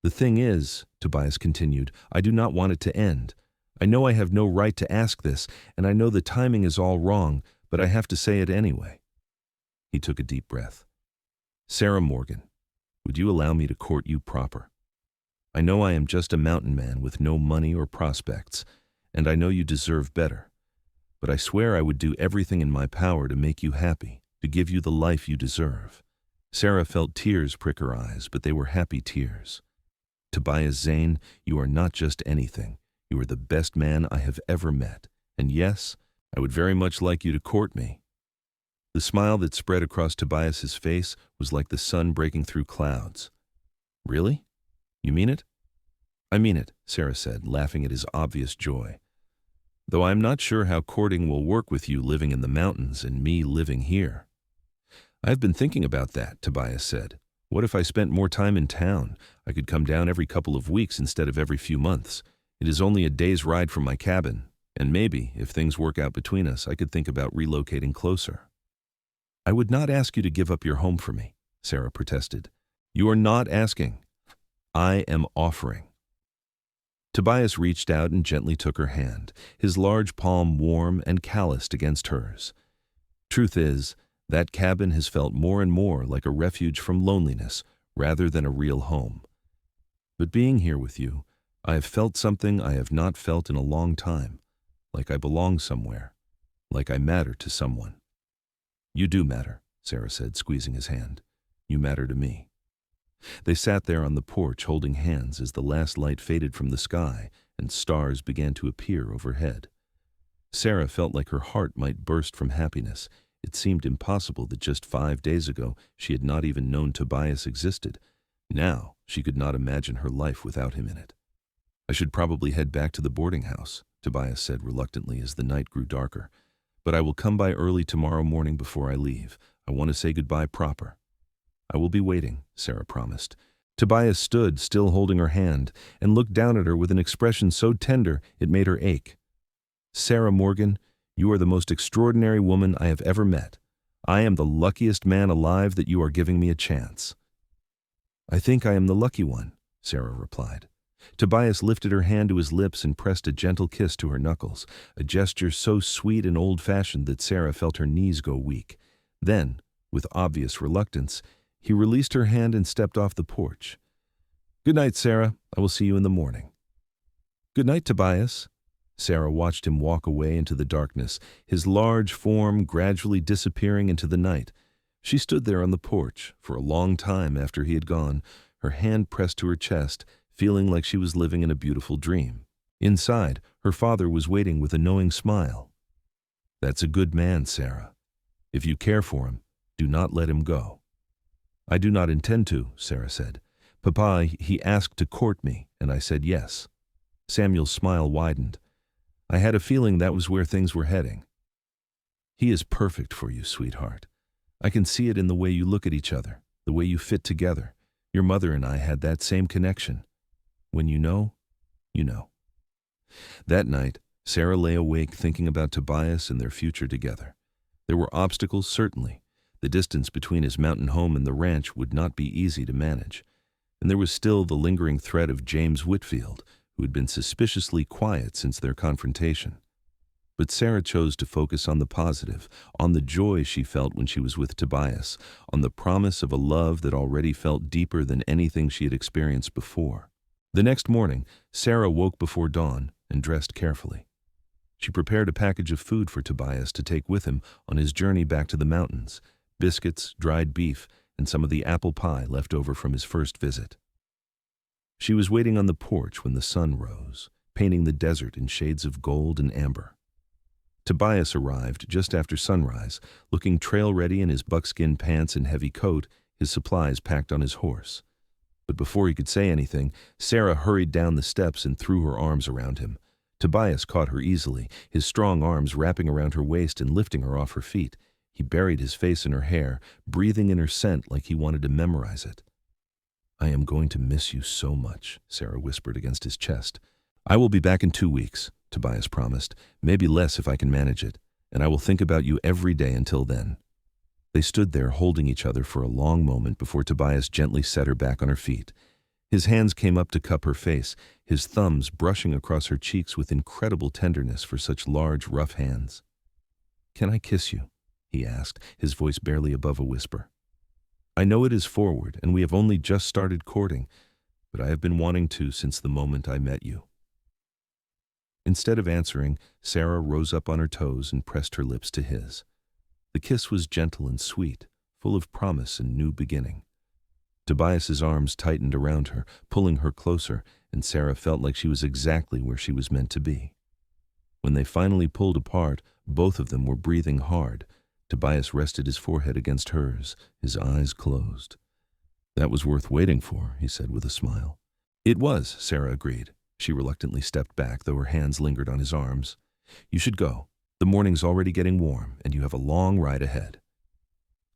"The thing is," Tobias continued, "I do not want it to end. I know I have no right to ask this, and I know the timing is all wrong, but I have to say it anyway." He took a deep breath. "Sarah Morgan, would you allow me to court you proper? I know I am just a mountain man with no money or prospects, and I know you deserve better. But I swear I would do everything in my power to make you happy, to give you the life you deserve." Sarah felt tears prick her eyes, but they were happy tears. "Tobias Zane, you are not just anything. You are the best man I have ever met. And yes, I would very much like you to court me." The smile that spread across Tobias's face was like the sun breaking through clouds. "Really? You mean it?" "I mean it," Sarah said, laughing at his obvious joy. "Though I am not sure how courting will work with you living in the mountains and me living here." "I have been thinking about that," Tobias said. "What if I spent more time in town? I could come down every couple of weeks instead of every few months. It is only a day's ride from my cabin, and maybe, if things work out between us, I could think about relocating closer." "I would not ask you to give up your home for me," Sarah protested. "You are not asking. I am offering." Tobias reached out and gently took her hand, his large palm warm and calloused against hers. "Truth is, that cabin has felt more and more like a refuge from loneliness rather than a real home. But being here with you, I have felt something I have not felt in a long time, like I belong somewhere, like I matter to someone." "You do matter," Sarah said, squeezing his hand. "You matter to me." They sat there on the porch holding hands as the last light faded from the sky and stars began to appear overhead. Sarah felt like her heart might burst from happiness. It seemed impossible that just 5 days ago she had not even known Tobias existed. Now she could not imagine her life without him in it. "I should probably head back to the boarding house," Tobias said reluctantly as the night grew darker. "But I will come by early tomorrow morning before I leave. I want to say goodbye proper." "I will be waiting," Sarah promised. Tobias stood, still holding her hand, and looked down at her with an expression so tender it made her ache. "Sarah Morgan, you are the most extraordinary woman I have ever met. I am the luckiest man alive that you are giving me a chance." "I think I am the lucky one," Sarah replied. Tobias lifted her hand to his lips and pressed a gentle kiss to her knuckles, a gesture so sweet and old-fashioned that Sarah felt her knees go weak. Then, with obvious reluctance, he released her hand and stepped off the porch. "Good night, Sarah. I will see you in the morning." "Good night, Tobias." Sarah watched him walk away into the darkness, his large form gradually disappearing into the night. She stood there on the porch for a long time after he had gone, her hand pressed to her chest, feeling like she was living in a beautiful dream. Inside, her father was waiting with a knowing smile. "That's a good man, Sarah. If you care for him, do not let him go." "I do not intend to," Sarah said. "Papa, he asked to court me, and I said yes." Samuel's smile widened. "I had a feeling that was where things were heading." "He is perfect for you, sweetheart. I can see it in the way you look at each other, the way you fit together. Your mother and I had that same connection. When you know, you know." That night, Sarah lay awake thinking about Tobias and their future together. There were obstacles, certainly. The distance between his mountain home and the ranch would not be easy to manage. And there was still the lingering threat of James Whitfield, who had been suspiciously quiet since their confrontation. But Sarah chose to focus on the positive, on the joy she felt when she was with Tobias, on the promise of a love that already felt deeper than anything she had experienced before. The next morning, Sarah woke before dawn and dressed carefully. She prepared a package of food for Tobias to take with him on his journey back to the mountains, biscuits, dried beef, and some of the apple pie left over from his first visit. She was waiting on the porch when the sun rose, painting the desert in shades of gold and amber. Tobias arrived just after sunrise, looking trail-ready in his buckskin pants and heavy coat, his supplies packed on his horse. But before he could say anything, Sarah hurried down the steps and threw her arms around him. Tobias caught her easily, his strong arms wrapping around her waist and lifting her off her feet. He buried his face in her hair, breathing in her scent like he wanted to memorize it. "I am going to miss you so much," Sarah whispered against his chest. "I will be back in 2 weeks," Tobias promised, "maybe less if I can manage it, and I will think about you every day until then." They stood there holding each other for a long moment before Tobias gently set her back on her feet. His hands came up to cup her face, his thumbs brushing across her cheeks with incredible tenderness for such large, rough hands. "Can I kiss you?" he asked, his voice barely above a whisper. "I know it is forward, and we have only just started courting, but I have been wanting to since the moment I met you." Instead of answering, Sarah rose up on her toes and pressed her lips to his. The kiss was gentle and sweet, full of promise and new beginning. Tobias's arms tightened around her, pulling her closer, and Sarah felt like she was exactly where she was meant to be. When they finally pulled apart, both of them were breathing hard. Tobias rested his forehead against hers, his eyes closed. "That was worth waiting for," he said with a smile. "It was," Sarah agreed. She reluctantly stepped back, though her hands lingered on his arms. "You should go. The morning's already getting warm, and you have a long ride ahead."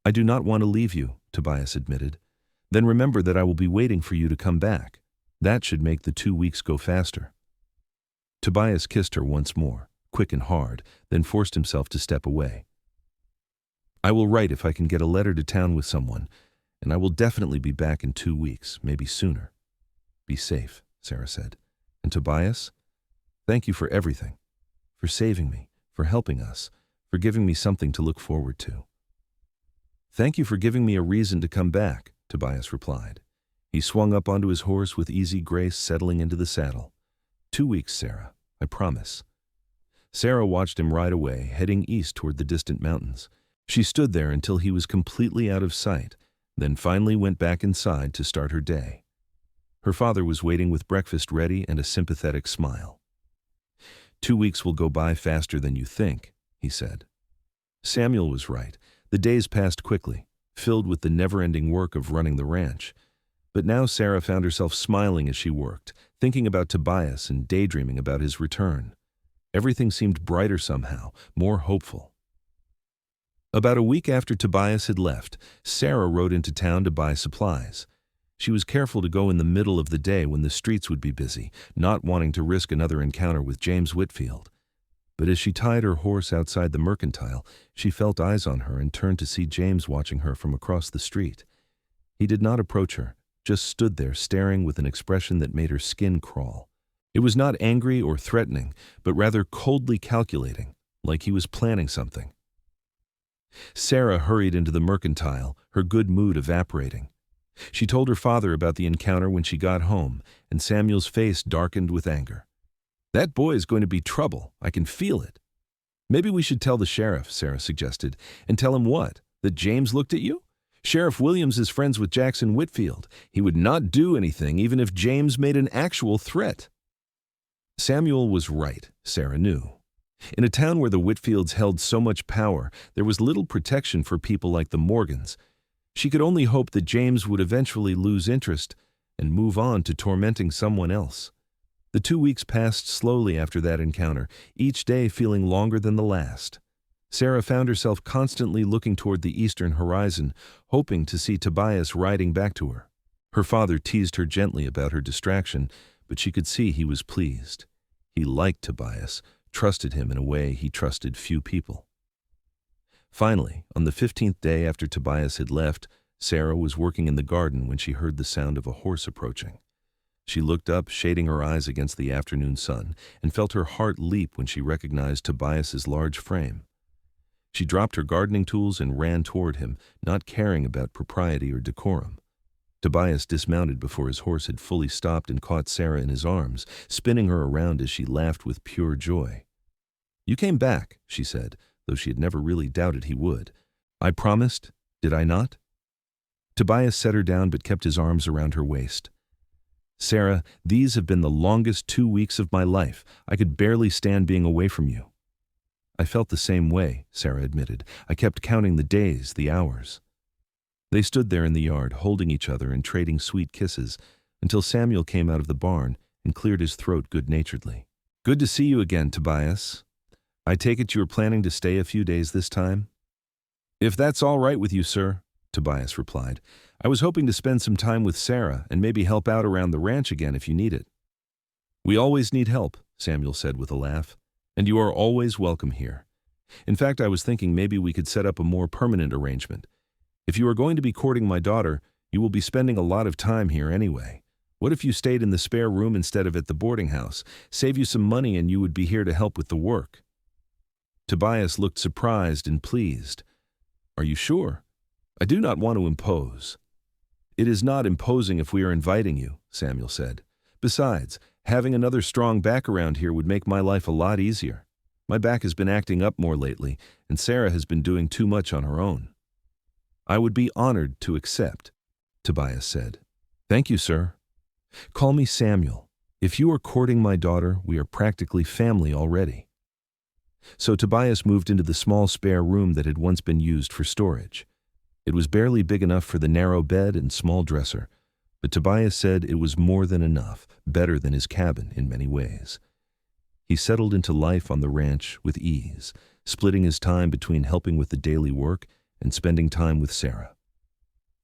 "I do not want to leave you," Tobias admitted. "Then remember that I will be waiting for you to come back. That should make the 2 weeks go faster." Tobias kissed her once more, quick and hard, then forced himself to step away. "I will write if I can get a letter to town with someone, and I will definitely be back in 2 weeks, maybe sooner." "Be safe," Sarah said. "And Tobias, thank you for everything, for saving me, for helping us, for giving me something to look forward to." "Thank you for giving me a reason to come back," Tobias replied. He swung up onto his horse with easy grace, settling into the saddle. 2 weeks, Sarah, I promise." Sarah watched him ride away, heading east toward the distant mountains. She stood there until he was completely out of sight, then finally went back inside to start her day. Her father was waiting with breakfast ready and a sympathetic smile. "2 weeks will go by faster than you think," he said. Samuel was right. The days passed quickly, filled with the never-ending work of running the ranch. But now Sarah found herself smiling as she worked, thinking about Tobias and daydreaming about his return. Everything seemed brighter somehow, more hopeful. About a week after Tobias had left, Sarah rode into town to buy supplies. She was careful to go in the middle of the day when the streets would be busy, not wanting to risk another encounter with James Whitfield. But as she tied her horse outside the mercantile, she felt eyes on her and turned to see James watching her from across the street. He did not approach her, just stood there staring with an expression that made her skin crawl. It was not angry or threatening, but rather coldly calculating, like he was planning something. Sarah hurried into the mercantile, her good mood evaporating. She told her father about the encounter when she got home, and Samuel's face darkened with anger. "That boy is going to be trouble. I can feel it." "Maybe we should tell the sheriff," Sarah suggested. "And tell him what? That James looked at you? Sheriff Williams is friends with Jackson Whitfield. He would not do anything even if James made an actual threat." Samuel was right, Sarah knew. In a town where the Whitfields held so much power, there was little protection for people like the Morgans. She could only hope that James would eventually lose interest and move on to tormenting someone else. The 2 weeks passed slowly after that encounter, each day feeling longer than the last. Sarah found herself constantly looking toward the eastern horizon, hoping to see Tobias riding back to her. Her father teased her gently about her distraction, but she could see he was pleased. He liked Tobias, trusted him in a way he trusted few people. Finally, on the 15th day after Tobias had left, Sarah was working in the garden when she heard the sound of a horse approaching. She looked up, shading her eyes against the afternoon sun, and felt her heart leap when she recognized Tobias's large frame. She dropped her gardening tools and ran toward him, not caring about propriety or decorum. Tobias dismounted before his horse had fully stopped and caught Sarah in his arms, spinning her around as she laughed with pure joy. "You came back," she said, though she had never really doubted he would. "I promised, did I not?" Tobias set her down but kept his arms around her waist. "Sarah, these have been the longest 2 weeks of my life. I could barely stand being away from you." "I felt the same way," Sarah admitted. "I kept counting the days, the hours." They stood there in the yard, holding each other and trading sweet kisses, until Samuel came out of the barn and cleared his throat good-naturedly. Good to see you again, Tobias. I take it you are planning to stay a few days this time? If that's all right with you, sir, Tobias replied. I was hoping to spend some time with Sarah and maybe help out around the ranch again if you need it. We always need help, Samuel said with a laugh, and you are always welcome here. In fact, I was thinking maybe we could set up a more permanent arrangement. If you are going to be courting my daughter, you will be spending a lot of time here anyway. What if you stayed in the spare room instead of at the boarding house? Save you some money and you would be here to help with the work. Tobias looked surprised and pleased. Are you sure? I do not want to impose. It is not imposing if we are inviting you, Samuel said. Besides, having another strong back around here would make my life a lot easier. My back has been acting up more lately, and Sarah has been doing too much on her own. I would be honored to accept, Tobias said. Thank you, sir. Call me Samuel. If you are courting my daughter, we are practically family already. So Tobias moved into the small spare room that had once been used for storage. It was barely big enough for the narrow bed and small dresser, but Tobias said it was more than enough, better than his cabin in many ways. He settled into life on the ranch with ease, splitting his time between helping with the daily work and spending time with Sarah.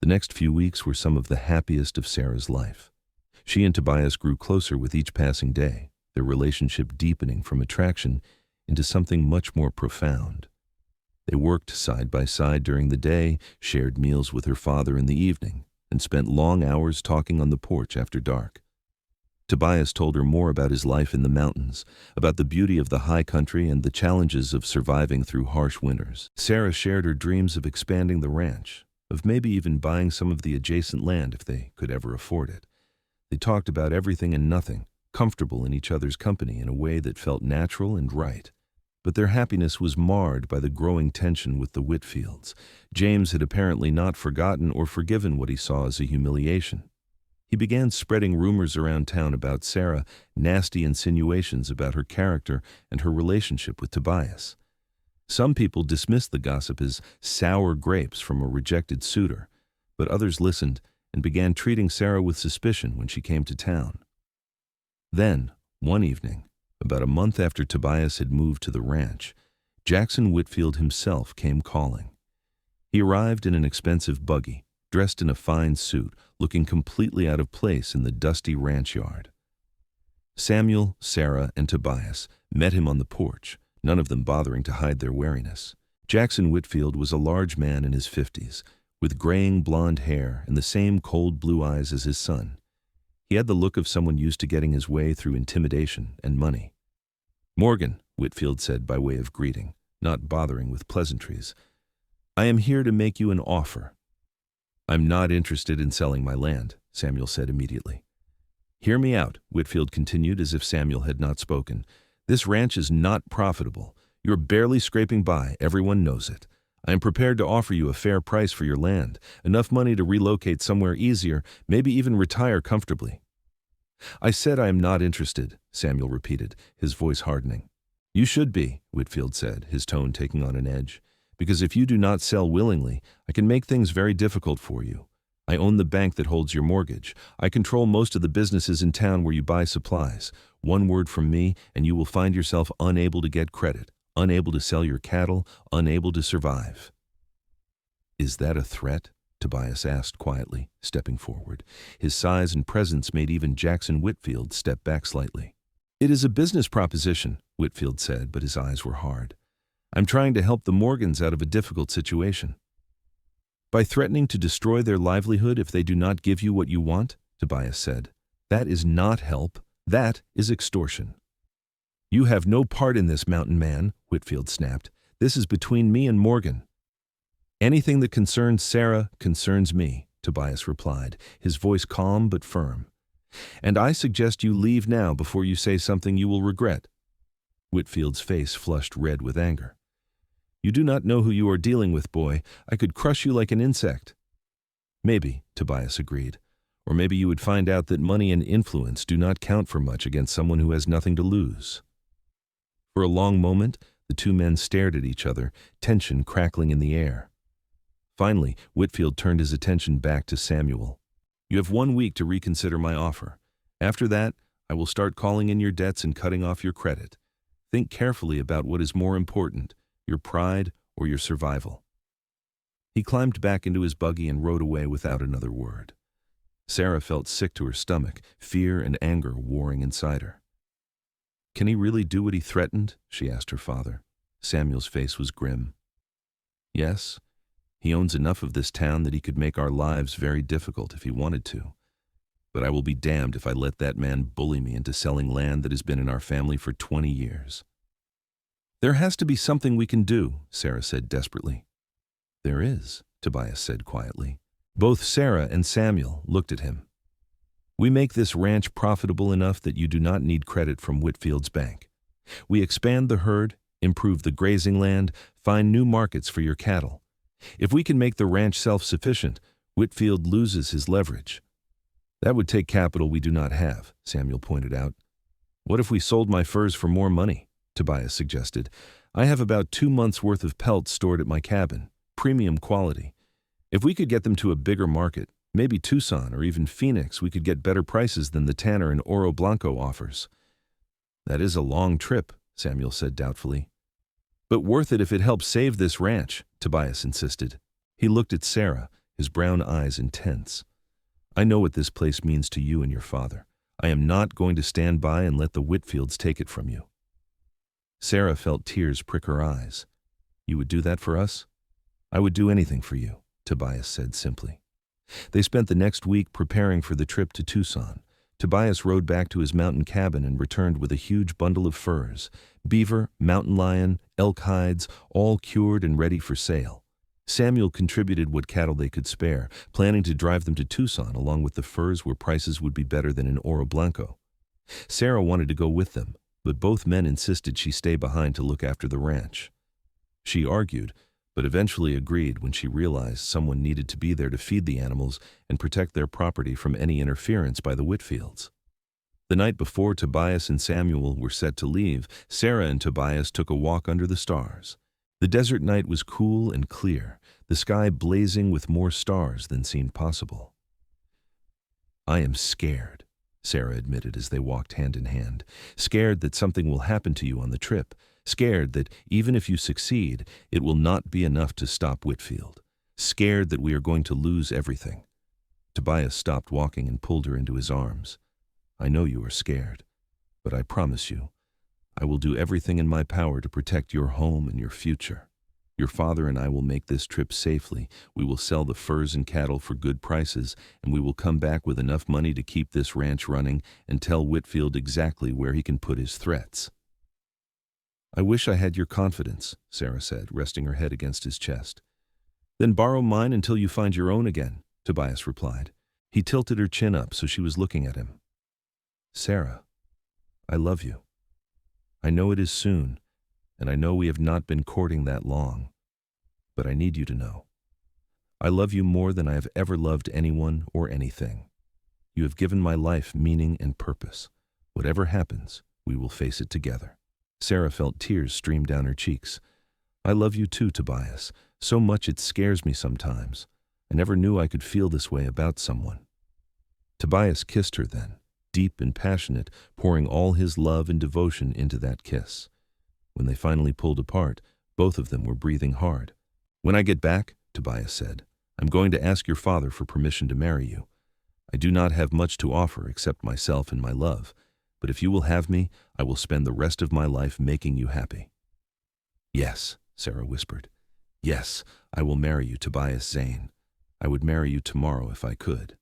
The next few weeks were some of the happiest of Sarah's life. She and Tobias grew closer with each passing day, their relationship deepening from attraction into something much more profound. They worked side by side during the day, shared meals with her father in the evening, and spent long hours talking on the porch after dark. Tobias told her more about his life in the mountains, about the beauty of the high country and the challenges of surviving through harsh winters. Sarah shared her dreams of expanding the ranch, of maybe even buying some of the adjacent land if they could ever afford it. They talked about everything and nothing, comfortable in each other's company in a way that felt natural and right. But their happiness was marred by the growing tension with the Whitfields. James had apparently not forgotten or forgiven what he saw as a humiliation. He began spreading rumors around town about Sarah, nasty insinuations about her character and her relationship with Tobias. Some people dismissed the gossip as sour grapes from a rejected suitor, but others listened and began treating Sarah with suspicion when she came to town. Then, one evening, about a month after Tobias had moved to the ranch, Jackson Whitfield himself came calling. He arrived in an expensive buggy, dressed in a fine suit, looking completely out of place in the dusty ranch yard. Samuel, Sarah, and Tobias met him on the porch, none of them bothering to hide their wariness. Jackson Whitfield was a large man in his 50s, with graying blonde hair and the same cold blue eyes as his son. He had the look of someone used to getting his way through intimidation and money. Morgan, Whitfield said by way of greeting, not bothering with pleasantries. I am here to make you an offer. I'm not interested in selling my land, Samuel said immediately. Hear me out, Whitfield continued as if Samuel had not spoken. This ranch is not profitable. You're barely scraping by, everyone knows it. I am prepared to offer you a fair price for your land, enough money to relocate somewhere easier, maybe even retire comfortably. I said I am not interested, Samuel repeated, his voice hardening. You should be, Whitfield said, his tone taking on an edge, because if you do not sell willingly, I can make things very difficult for you. I own the bank that holds your mortgage. I control most of the businesses in town where you buy supplies. One word from me, and you will find yourself unable to get credit, unable to sell your cattle, unable to survive. Is that a threat? Tobias asked quietly, stepping forward. His size and presence made even Jackson Whitfield step back slightly. It is a business proposition, Whitfield said, but his eyes were hard. I'm trying to help the Morgans out of a difficult situation. By threatening to destroy their livelihood if they do not give you what you want, Tobias said. That is not help. That is extortion. You have no part in this, mountain man, Whitfield snapped. This is between me and Morgan. Anything that concerns Sarah concerns me, Tobias replied, his voice calm but firm. And I suggest you leave now before you say something you will regret. Whitfield's face flushed red with anger. You do not know who you are dealing with, boy. I could crush you like an insect. Maybe, Tobias agreed. Or maybe you would find out that money and influence do not count for much against someone who has nothing to lose. For a long moment, the two men stared at each other, tension crackling in the air. Finally, Whitfield turned his attention back to Samuel. You have 1 week to reconsider my offer. After that, I will start calling in your debts and cutting off your credit. Think carefully about what is more important, your pride or your survival." He climbed back into his buggy and rode away without another word. Sarah felt sick to her stomach, fear and anger warring inside her. "Can he really do what he threatened?" she asked her father. Samuel's face was grim. "Yes, he owns enough of this town that he could make our lives very difficult if he wanted to. But I will be damned if I let that man bully me into selling land that has been in our family for 20 years. "There has to be something we can do," Sarah said desperately. "There is," Tobias said quietly. Both Sarah and Samuel looked at him. "We make this ranch profitable enough that you do not need credit from Whitfield's bank. We expand the herd, improve the grazing land, find new markets for your cattle. If we can make the ranch self-sufficient, Whitfield loses his leverage." "That would take capital we do not have," Samuel pointed out. "What if we sold my furs for more money?" Tobias suggested. "I have about 2 months' worth of pelts stored at my cabin, premium quality. If we could get them to a bigger market, maybe Tucson or even Phoenix, we could get better prices than the Tanner and Oro Blanco offers." "That is a long trip," Samuel said doubtfully. "But worth it if it helps save this ranch," Tobias insisted. He looked at Sarah, his brown eyes intense. "I know what this place means to you and your father. I am not going to stand by and let the Whitfields take it from you." Sarah felt tears prick her eyes. "You would do that for us?" "I would do anything for you," Tobias said simply. They spent the next week preparing for the trip to Tucson. Tobias rode back to his mountain cabin and returned with a huge bundle of furs, beaver, mountain lion, elk hides, all cured and ready for sale. Samuel contributed what cattle they could spare, planning to drive them to Tucson along with the furs where prices would be better than in Oro Blanco. Sarah wanted to go with them, but both men insisted she stay behind to look after the ranch. She argued, but eventually agreed when she realized someone needed to be there to feed the animals and protect their property from any interference by the Whitfields. The night before Tobias and Samuel were set to leave, Sarah and Tobias took a walk under the stars. The desert night was cool and clear, the sky blazing with more stars than seemed possible. "I am scared," Sarah admitted as they walked hand in hand. "Scared that something will happen to you on the trip. Scared that even if you succeed, it will not be enough to stop Whitfield. Scared that we are going to lose everything." Tobias stopped walking and pulled her into his arms. "I know you are scared, but I promise you, I will do everything in my power to protect your home and your future. Your father and I will make this trip safely. We will sell the furs and cattle for good prices, and we will come back with enough money to keep this ranch running and tell Whitfield exactly where he can put his threats." "I wish I had your confidence," Sarah said, resting her head against his chest. "Then borrow mine until you find your own again," Tobias replied. He tilted her chin up so she was looking at him. "Sarah, I love you. I know it is soon, and I know we have not been courting that long, but I need you to know. I love you more than I have ever loved anyone or anything. You have given my life meaning and purpose. Whatever happens, we will face it together." Sarah felt tears stream down her cheeks. "I love you too, Tobias, so much it scares me sometimes. I never knew I could feel this way about someone." Tobias kissed her then, deep and passionate, pouring all his love and devotion into that kiss. When they finally pulled apart, both of them were breathing hard. "When I get back," Tobias said, "I'm going to ask your father for permission to marry you. I do not have much to offer except myself and my love, but if you will have me, I will spend the rest of my life making you happy." "Yes," Sarah whispered. "Yes, I will marry you, Tobias Zane. I would marry you tomorrow if I could."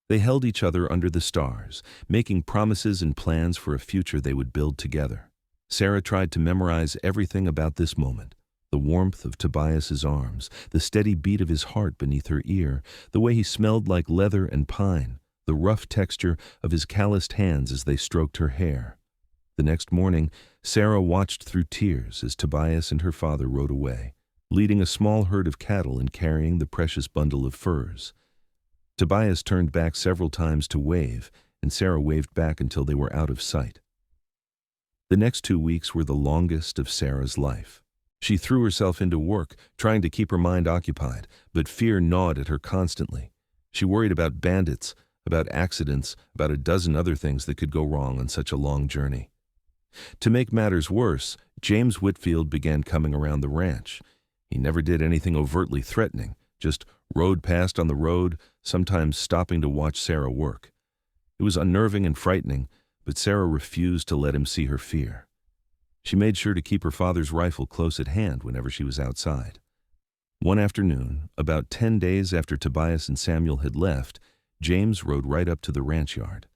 They held each other under the stars, making promises and plans for a future they would build together. Sarah tried to memorize everything about this moment: the warmth of Tobias's arms, the steady beat of his heart beneath her ear, the way he smelled like leather and pine, the rough texture of his calloused hands as they stroked her hair. The next morning, Sarah watched through tears as Tobias and her father rode away, leading a small herd of cattle and carrying the precious bundle of furs. Tobias turned back several times to wave, and Sarah waved back until they were out of sight. The next 2 weeks were the longest of Sarah's life. She threw herself into work, trying to keep her mind occupied, but fear gnawed at her constantly. She worried about bandits, about accidents, about a dozen other things that could go wrong on such a long journey. To make matters worse, James Whitfield began coming around the ranch. He never did anything overtly threatening, just rode past on the road, sometimes stopping to watch Sarah work. It was unnerving and frightening, but Sarah refused to let him see her fear. She made sure to keep her father's rifle close at hand whenever she was outside. One afternoon, about 10 days after Tobias and Samuel had left, James rode right up to the ranch yard.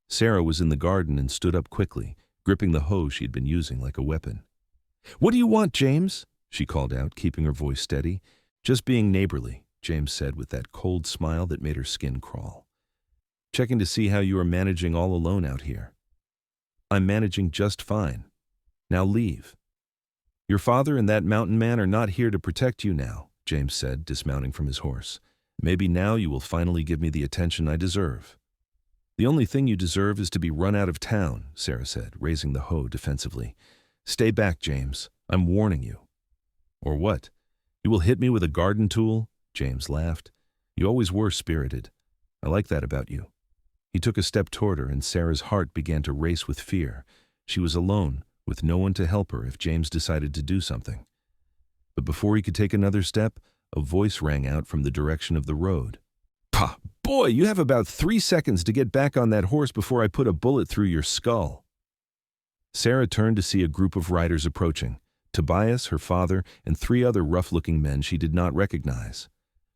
Sarah was in the garden and stood up quickly, gripping the hoe she had been using like a weapon. "What do you want, James?" she called out, keeping her voice steady. "Just being neighborly," James said with that cold smile that made her skin crawl. "Checking to see how you are managing all alone out here." "I'm managing just fine. Now leave." "Your father and that mountain man are not here to protect you now," James said, dismounting from his horse. "Maybe now you will finally give me the attention I deserve." "The only thing you deserve is to be run out of town," Sarah said, raising the hoe defensively. "Stay back, James. I'm warning you." "Or what? You will hit me with a garden tool?" James laughed. "You always were spirited. I like that about you." He took a step toward her, and Sarah's heart began to race with fear. She was alone, with no one to help her if James decided to do something. But before he could take another step, a voice rang out from the direction of the road. "Pah, boy, you have about 3 seconds to get back on that horse before I put a bullet through your skull." Sarah turned to see a group of riders approaching. Tobias, her father, and 3 other rough-looking men she did not recognize.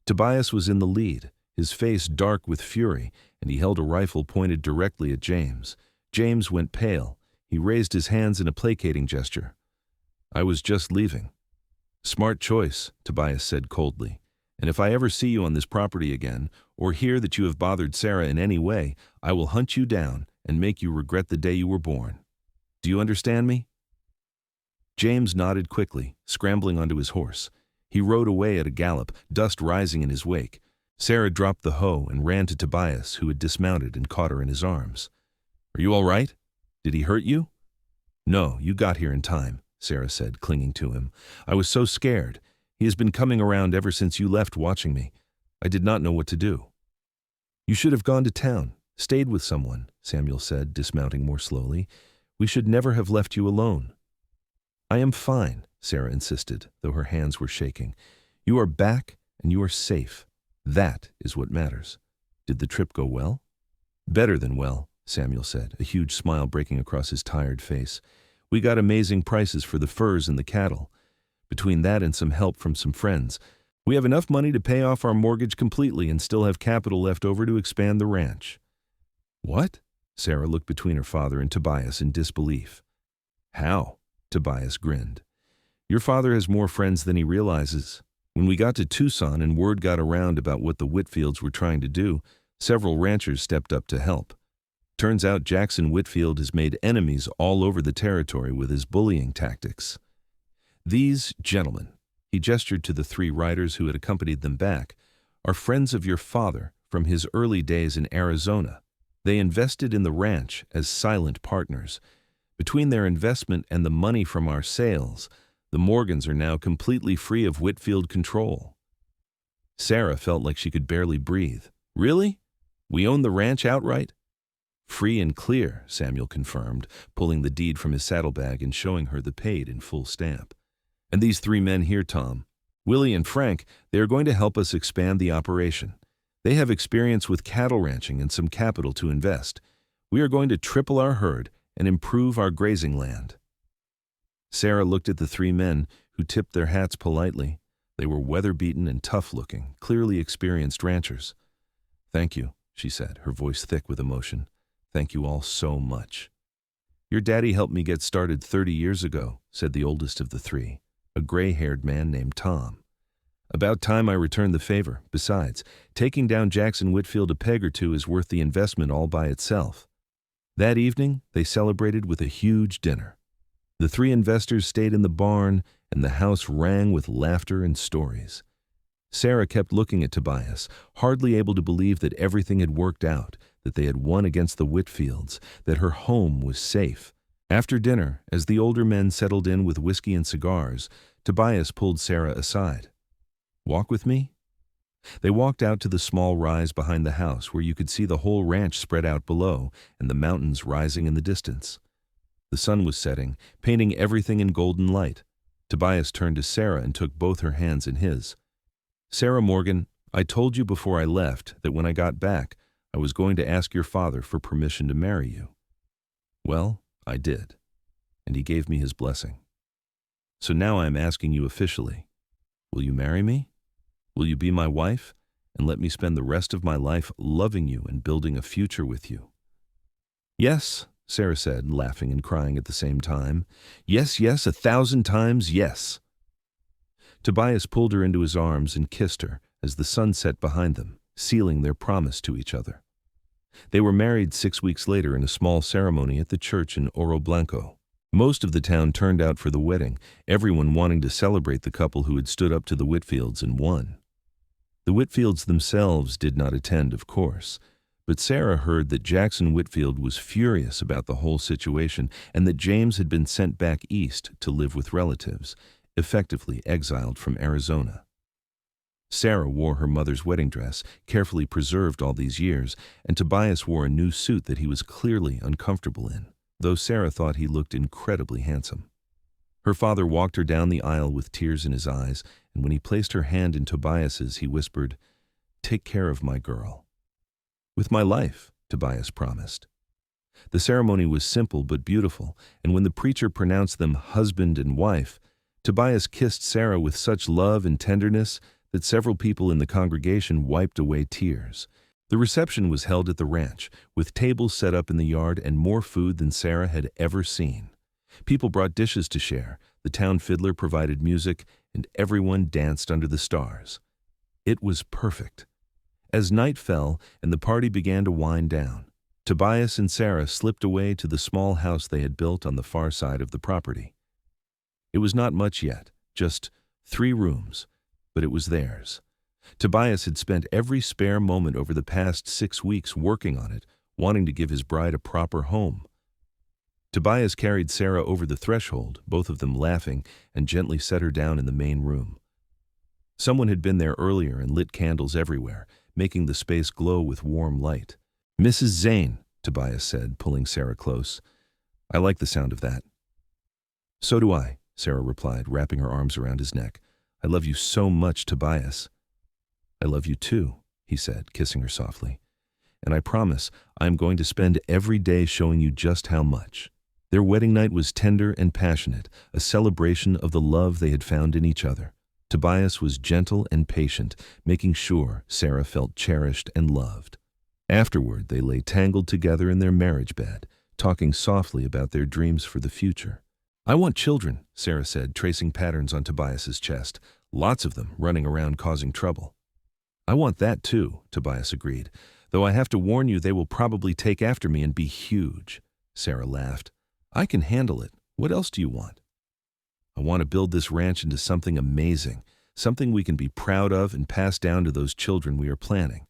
Tobias was in the lead, his face dark with fury, and he held a rifle pointed directly at James. James went pale. He raised his hands in a placating gesture. "I was just leaving." "Smart choice," Tobias said coldly. "And if I ever see you on this property again, or hear that you have bothered Sarah in any way, I will hunt you down and make you regret the day you were born. Do you understand me?" James nodded quickly, scrambling onto his horse. He rode away at a gallop, dust rising in his wake. Sarah dropped the hoe and ran to Tobias, who had dismounted and caught her in his arms. "Are you all right? Did he hurt you?" "No, you got here in time," Sarah said, clinging to him. "I was so scared. He has been coming around ever since you left, watching me. I did not know what to do." "You should have gone to town, stayed with someone," Samuel said, dismounting more slowly. "We should never have left you alone." "I am fine," Sarah insisted, though her hands were shaking. "You are back and you are safe. That is what matters. Did the trip go well?" "Better than well," Samuel said, a huge smile breaking across his tired face. "We got amazing prices for the furs and the cattle. Between that and some help from some friends, we have enough money to pay off our mortgage completely and still have capital left over to expand the ranch." "What?" Sarah looked between her father and Tobias in disbelief. "How?" Tobias grinned. "Your father has more friends than he realizes. When we got to Tucson and word got around about what the Whitfields were trying to do, several ranchers stepped up to help. Turns out Jackson Whitfield has made enemies all over the territory with his bullying tactics. These gentlemen," he gestured to the 3 riders who had accompanied them back, "are friends of your father from his early days in Arizona. They invested in the ranch as silent partners. Between their investment and the money from our sales, the Morgans are now completely free of Whitfield control." Sarah felt like she could barely breathe. "Really? We own the ranch outright?" "Free and clear," Samuel confirmed, pulling the deed from his saddlebag and showing her the paid in full stamp. "And these 3 men here, Tom, Willie and Frank, they are going to help us expand the operation. They have experience with cattle ranching and some capital to invest. We are going to triple our herd and improve our grazing land." Sarah looked at the 3 men, who tipped their hats politely. They were weather-beaten and tough-looking, clearly experienced ranchers. "Thank you," she said, her voice thick with emotion. "Thank you all so much." "Your daddy helped me get started 30 years ago," said the oldest of the 3, a gray-haired man named Tom. "About time I returned the favor. Besides, taking down Jackson Whitfield a peg or 2 is worth the investment all by itself." That evening, they celebrated with a huge dinner. The 3 investors stayed in the barn, and the house rang with laughter and stories. Sarah kept looking at Tobias, hardly able to believe that everything had worked out, that they had won against the Whitfields, that her home was safe. After dinner, as the older men settled in with whiskey and cigars, Tobias pulled Sarah aside. "Walk with me?" They walked out to the small rise behind the house where you could see the whole ranch spread out below and the mountains rising in the distance. The sun was setting, painting everything in golden light. Tobias turned to Sarah and took both her hands in his. "Sarah Morgan, I told you before I left that when I got back, I was going to ask your father for permission to marry you. Well, I did, and he gave me his blessing. So now I am asking you officially, will you marry me? Will you be my wife and let me spend the rest of my life loving you and building a future with you?" "Yes," Sarah said, laughing and crying at the same time. "Yes, yes, 1,000 times yes." Tobias pulled her into his arms and kissed her as the sun set behind them, sealing their promise to each other. They were married 6 weeks later in a small ceremony at the church in Oro Blanco. Most of the town turned out for the wedding, everyone wanting to celebrate the couple who had stood up to the Whitfields and won. The Whitfields themselves did not attend, of course, but Sarah heard that Jackson Whitfield was furious about the whole situation and that James had been sent back east to live with relatives, effectively exiled from Arizona. Sarah wore her mother's wedding dress, carefully preserved all these years, and Tobias wore a new suit that he was clearly uncomfortable in, though Sarah thought he looked incredibly handsome. Her father walked her down the aisle with tears in his eyes, and when he placed her hand in Tobias's, he whispered, "Take care of my girl." "With my life," Tobias promised. The ceremony was simple but beautiful, and when the preacher pronounced them husband and wife, Tobias kissed Sarah with such love and tenderness that several people in the congregation wiped away tears. The reception was held at the ranch, with tables set up in the yard and more food than Sarah had ever seen. People brought dishes to share, the town fiddler provided music, and everyone danced under the stars. It was perfect. As night fell and the party began to wind down, Tobias and Sarah slipped away to the small house they had built on the far side of the property. It was not much yet, just 3 rooms, but it was theirs. Tobias had spent every spare moment over the past 6 weeks working on it, wanting to give his bride a proper home. Tobias carried Sarah over the threshold, both of them laughing, and gently set her down in the main room. Someone had been there earlier and lit candles everywhere, making the space glow with warm light. "Mrs. Zane," Tobias said, pulling Sarah close. "I like the sound of that." "So do I," Sarah replied, wrapping her arms around his neck. "I love you so much, Tobias." "I love you too," he said, kissing her softly. "And I promise I am going to spend every day showing you just how much." Their wedding night was tender and passionate, a celebration of the love they had found in each other. Tobias was gentle and patient, making sure Sarah felt cherished and loved. Afterward, they lay tangled together in their marriage bed, talking softly about their dreams for the future. "I want children," Sarah said, tracing patterns on Tobias's chest, "lots of them running around causing trouble." "I want that too," Tobias agreed, "though I have to warn you they will probably take after me and be huge." Sarah laughed. "I can handle it. What else do you want?" "I want to build this ranch into something amazing, something we can be proud of and pass down to those children we are planning.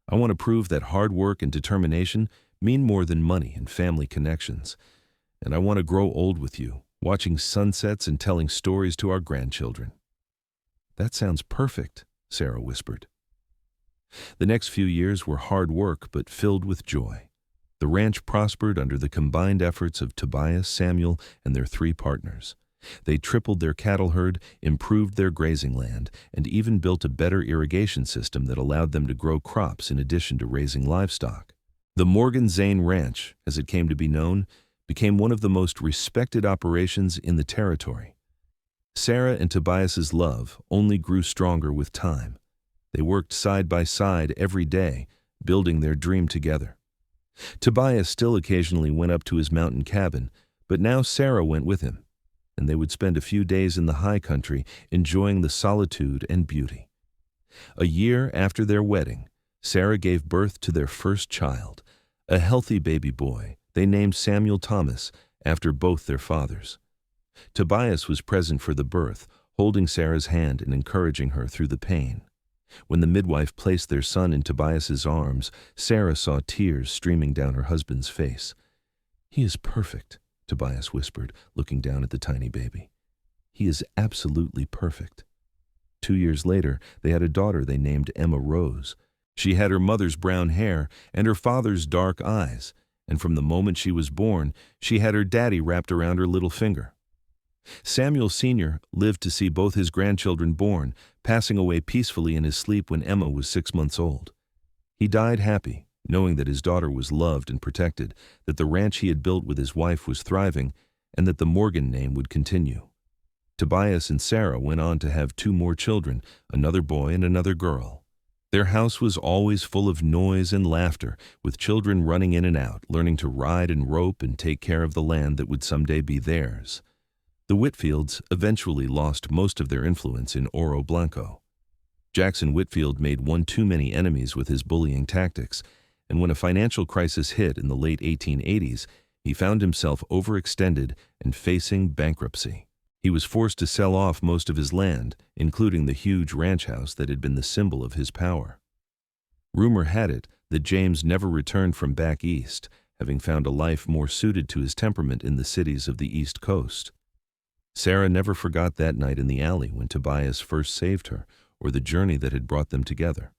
I want to prove that hard work and determination mean more than money and family connections. And I want to grow old with you, watching sunsets and telling stories to our grandchildren." "That sounds perfect," Sarah whispered. The next few years were hard work but filled with joy. The ranch prospered under the combined efforts of Tobias, Samuel, and their 3 partners. They tripled their cattle herd, improved their grazing land, and even built a better irrigation system that allowed them to grow crops in addition to raising livestock. The Morgan Zane Ranch, as it came to be known, became one of the most respected operations in the territory. Sarah and Tobias's love only grew stronger with time. They worked side by side every day, building their dream together. Tobias still occasionally went up to his mountain cabin, but now Sarah went with him, and they would spend a few days in the high country enjoying the solitude and beauty. A year after their wedding, Sarah gave birth to their first child, a healthy baby boy they named Samuel Thomas after both their fathers. Tobias was present for the birth, holding Sarah's hand and encouraging her through the pain. When the midwife placed their son in Tobias's arms, Sarah saw tears streaming down her husband's face. "He is perfect," Tobias whispered, looking down at the tiny baby. "He is absolutely perfect." 2 years later, they had a daughter they named Emma Rose. She had her mother's brown hair and her father's dark eyes, and from the moment she was born, she had her daddy wrapped around her little finger. Samuel Sr. lived to see both his grandchildren born, passing away peacefully in his sleep when Emma was 6 months old. He died happy, knowing that his daughter was loved and protected, that the ranch he had built with his wife was thriving, and that the Morgan name would continue. Tobias and Sarah went on to have 2 more children, another boy and another girl. Their house was always full of noise and laughter, with children running in and out, learning to ride and rope and take care of the land that would someday be theirs. The Whitfields eventually lost most of their influence in Oro Blanco. Jackson Whitfield made one too many enemies with his bullying tactics, and when a financial crisis hit in the late 1880s, he found himself overextended and facing bankruptcy. He was forced to sell off most of his land, including the huge ranch house that had been the symbol of his power. Rumor had it that James never returned from back east, having found a life more suited to his temperament in the cities of the East Coast. Sarah never forgot that night in the alley when Tobias first saved her, or the journey that had brought them together.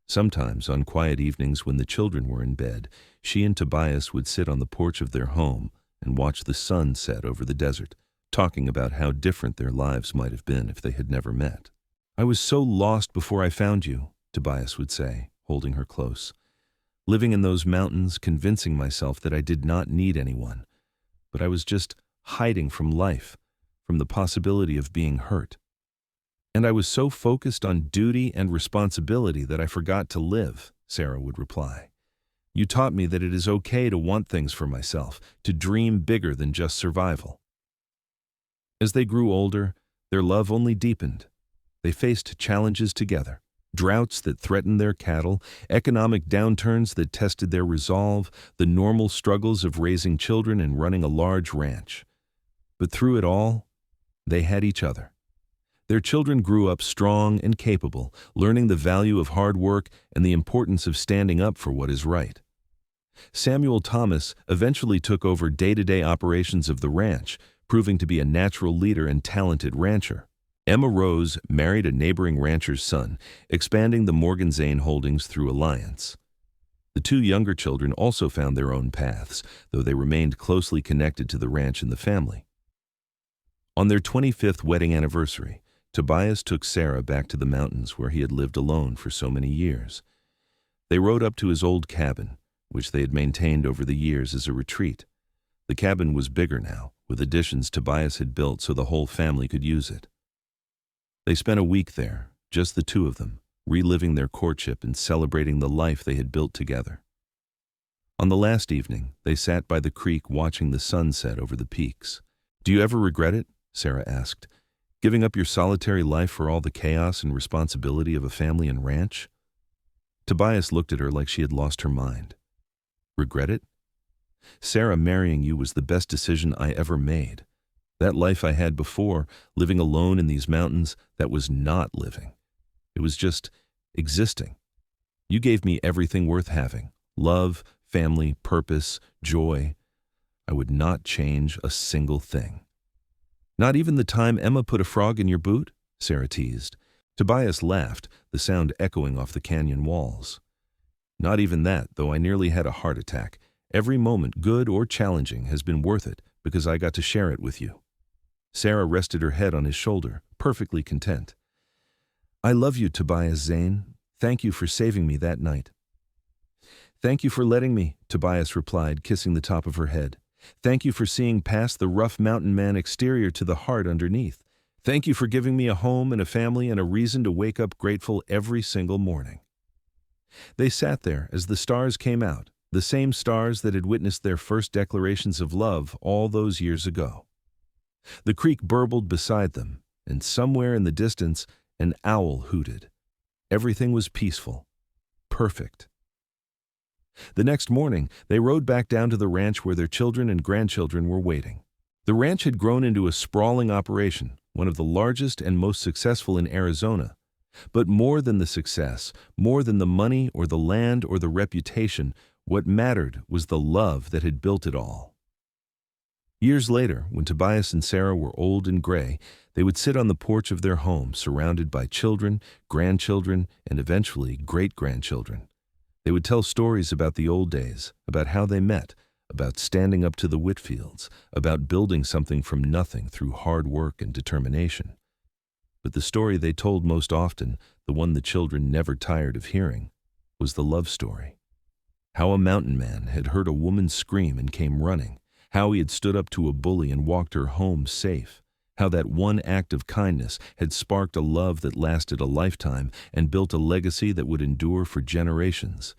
Sometimes, on quiet evenings when the children were in bed, she and Tobias would sit on the porch of their home and watch the sun set over the desert, talking about how different their lives might have been if they had never met. "I was so lost before I found you," Tobias would say, holding her close. "Living in those mountains, convincing myself that I did not need anyone. But I was just hiding from life, from the possibility of being hurt. And I was so focused on duty and responsibility that I forgot to live," Sarah would reply. "You taught me that it is okay to want things for myself, to dream bigger than just survival." As they grew older, their love only deepened. They faced challenges together, droughts that threatened their cattle, economic downturns that tested their resolve, the normal struggles of raising children and running a large ranch. But through it all, they had each other. Their children grew up strong and capable, learning the value of hard work and the importance of standing up for what is right. Samuel Thomas eventually took over day-to-day operations of the ranch, proving to be a natural leader and talented rancher. Emma Rose married a neighboring rancher's son, expanding the Morgan Zane holdings through alliance. The 2 younger children also found their own paths, though they remained closely connected to the ranch and the family. On their 25th wedding anniversary, Tobias took Sarah back to the mountains where he had lived alone for so many years. They rode up to his old cabin, which they had maintained over the years as a retreat. The cabin was bigger now, with additions Tobias had built so the whole family could use it. They spent a week there, just the 2 of them, reliving their courtship and celebrating the life they had built together. On the last evening, they sat by the creek watching the sun set over the peaks. "Do you ever regret it?" Sarah asked. "Giving up your solitary life for all the chaos and responsibility of a family and ranch?" Tobias looked at her like she had lost her mind. "Regret it? Sarah, marrying you was the best decision I ever made. That life I had before, living alone in these mountains, that was not living. It was just existing. You gave me everything worth having: love, family, purpose, joy. I would not change a single thing." "Not even the time Emma put a frog in your boot?" Sarah teased. Tobias laughed, the sound echoing off the canyon walls. "Not even that, though I nearly had a heart attack. Every moment, good or challenging, has been worth it because I got to share it with you." Sarah rested her head on his shoulder, perfectly content. "I love you, Tobias Zane. Thank you for saving me that night." "Thank you for letting me," Tobias replied, kissing the top of her head. "Thank you for seeing past the rough mountain man exterior to the heart underneath. Thank you for giving me a home and a family and a reason to wake up grateful every single morning." They sat there as the stars came out, the same stars that had witnessed their first declarations of love all those years ago. The creek burbled beside them, and somewhere in the distance, an owl hooted. Everything was peaceful, perfect. The next morning, they rode back down to the ranch where their children and grandchildren were waiting. The ranch had grown into a sprawling operation, one of the largest and most successful in Arizona. But more than the success, more than the money or the land or the reputation, what mattered was the love that had built it all. Years later, when Tobias and Sarah were old and gray, they would sit on the porch of their home, surrounded by children, grandchildren, and eventually great-grandchildren. They would tell stories about the old days, about how they met, about standing up to the Whitfields, about building something from nothing through hard work and determination. But the story they told most often, the one the children never tired of hearing, was the love story. How a mountain man had heard a woman scream and came running, how he had stood up to a bully and walked her home safe, how that one act of kindness had sparked a love that lasted a lifetime and built a legacy that would endure for generations.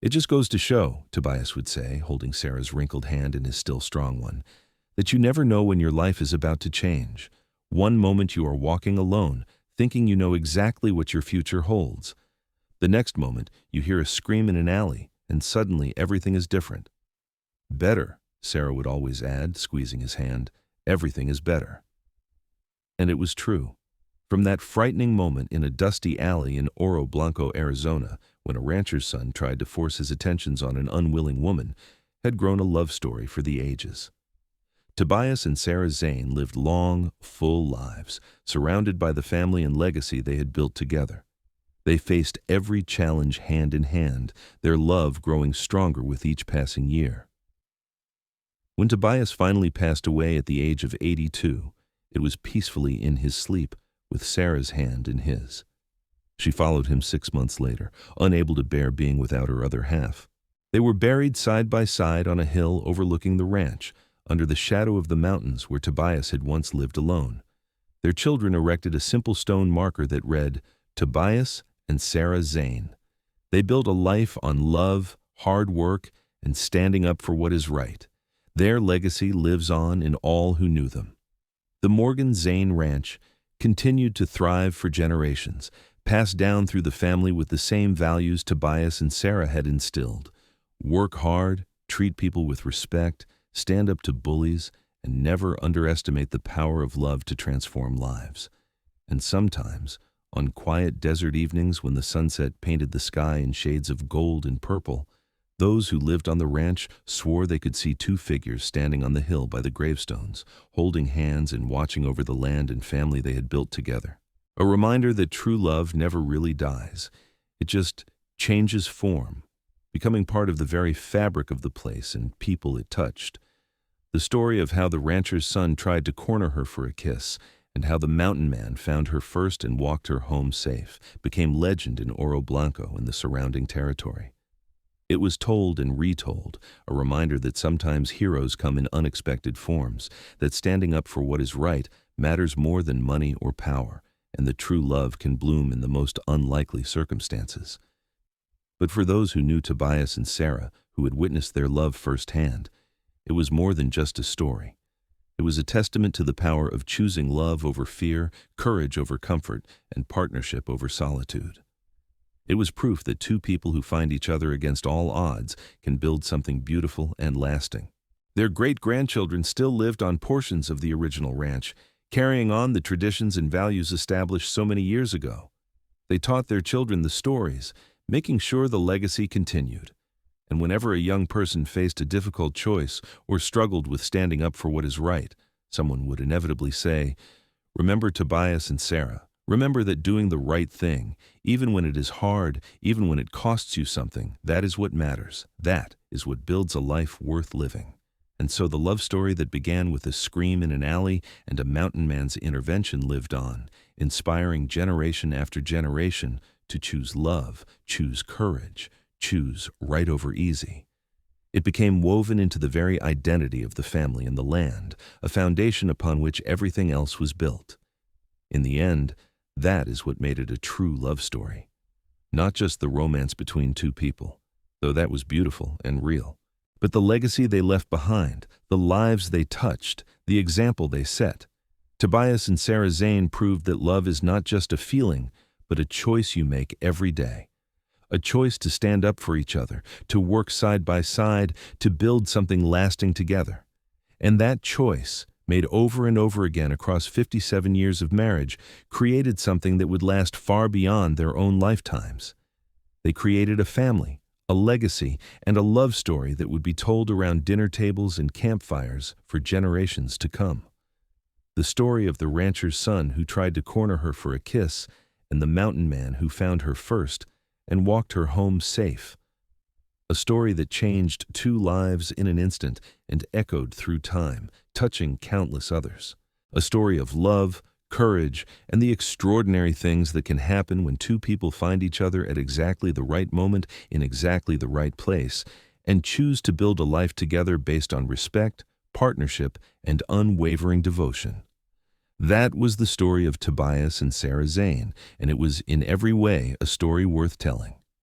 It just goes to show, Tobias would say, holding Sarah's wrinkled hand in his still strong one, that you never know when your life is about to change. One moment you are walking alone, thinking you know exactly what your future holds. The next moment, you hear a scream in an alley, and suddenly everything is different. Better, Sarah would always add, squeezing his hand, everything is better. And it was true. From that frightening moment in a dusty alley in Oro Blanco, Arizona, when a rancher's son tried to force his attentions on an unwilling woman, had grown a love story for the ages. Tobias and Sarah Zane lived long, full lives, surrounded by the family and legacy they had built together. They faced every challenge hand in hand, their love growing stronger with each passing year. When Tobias finally passed away at the age of 82, it was peacefully in his sleep, with Sarah's hand in his. She followed him 6 months later, unable to bear being without her other half. They were buried side by side on a hill overlooking the ranch, under the shadow of the mountains where Tobias had once lived alone. Their children erected a simple stone marker that read, Tobias and Sarah Zane. They built a life on love, hard work, and standing up for what is right. Their legacy lives on in all who knew them. The Morgan Zane Ranch continued to thrive for generations, passed down through the family with the same values Tobias and Sarah had instilled. Work hard, treat people with respect, stand up to bullies, and never underestimate the power of love to transform lives. And sometimes, on quiet desert evenings when the sunset painted the sky in shades of gold and purple, those who lived on the ranch swore they could see two figures standing on the hill by the gravestones, holding hands and watching over the land and family they had built together. A reminder that true love never really dies. It just changes form, becoming part of the very fabric of the place and people it touched. The story of how the rancher's son tried to corner her for a kiss, and how the mountain man found her first and walked her home safe, became legend in Oro Blanco and the surrounding territory. It was told and retold, a reminder that sometimes heroes come in unexpected forms, that standing up for what is right matters more than money or power, and that true love can bloom in the most unlikely circumstances. But for those who knew Tobias and Sarah, who had witnessed their love firsthand, it was more than just a story. It was a testament to the power of choosing love over fear, courage over comfort, and partnership over solitude. It was proof that two people who find each other against all odds can build something beautiful and lasting. Their great-grandchildren still lived on portions of the original ranch, carrying on the traditions and values established so many years ago. They taught their children the stories, making sure the legacy continued. And whenever a young person faced a difficult choice or struggled with standing up for what is right, someone would inevitably say, "Remember Tobias and Sarah. Remember that doing the right thing, even when it is hard, even when it costs you something, that is what matters. That is what builds a life worth living." And so the love story that began with a scream in an alley and a mountain man's intervention lived on, inspiring generation after generation to choose love, choose courage, choose right over easy. It became woven into the very identity of the family and the land, a foundation upon which everything else was built. In the end, that is what made it a true love story. Not just the romance between two people, though that was beautiful and real, but the legacy they left behind, the lives they touched, the example they set. Tobias and Sarah Zane proved that love is not just a feeling, but a choice you make every day. A choice to stand up for each other, to work side by side, to build something lasting together. And that choice, made over and over again across 57 years of marriage, created something that would last far beyond their own lifetimes. They created a family, a legacy, and a love story that would be told around dinner tables and campfires for generations to come. The story of the rancher's son who tried to corner her for a kiss, and the mountain man who found her first and walked her home safe. A story that changed 2 lives in an instant and echoed through time, touching countless others. A story of love, courage, and the extraordinary things that can happen when 2 people find each other at exactly the right moment in exactly the right place and choose to build a life together based on respect, partnership, and unwavering devotion. That was the story of Tobias and Sarah Zane, and it was in every way a story worth telling.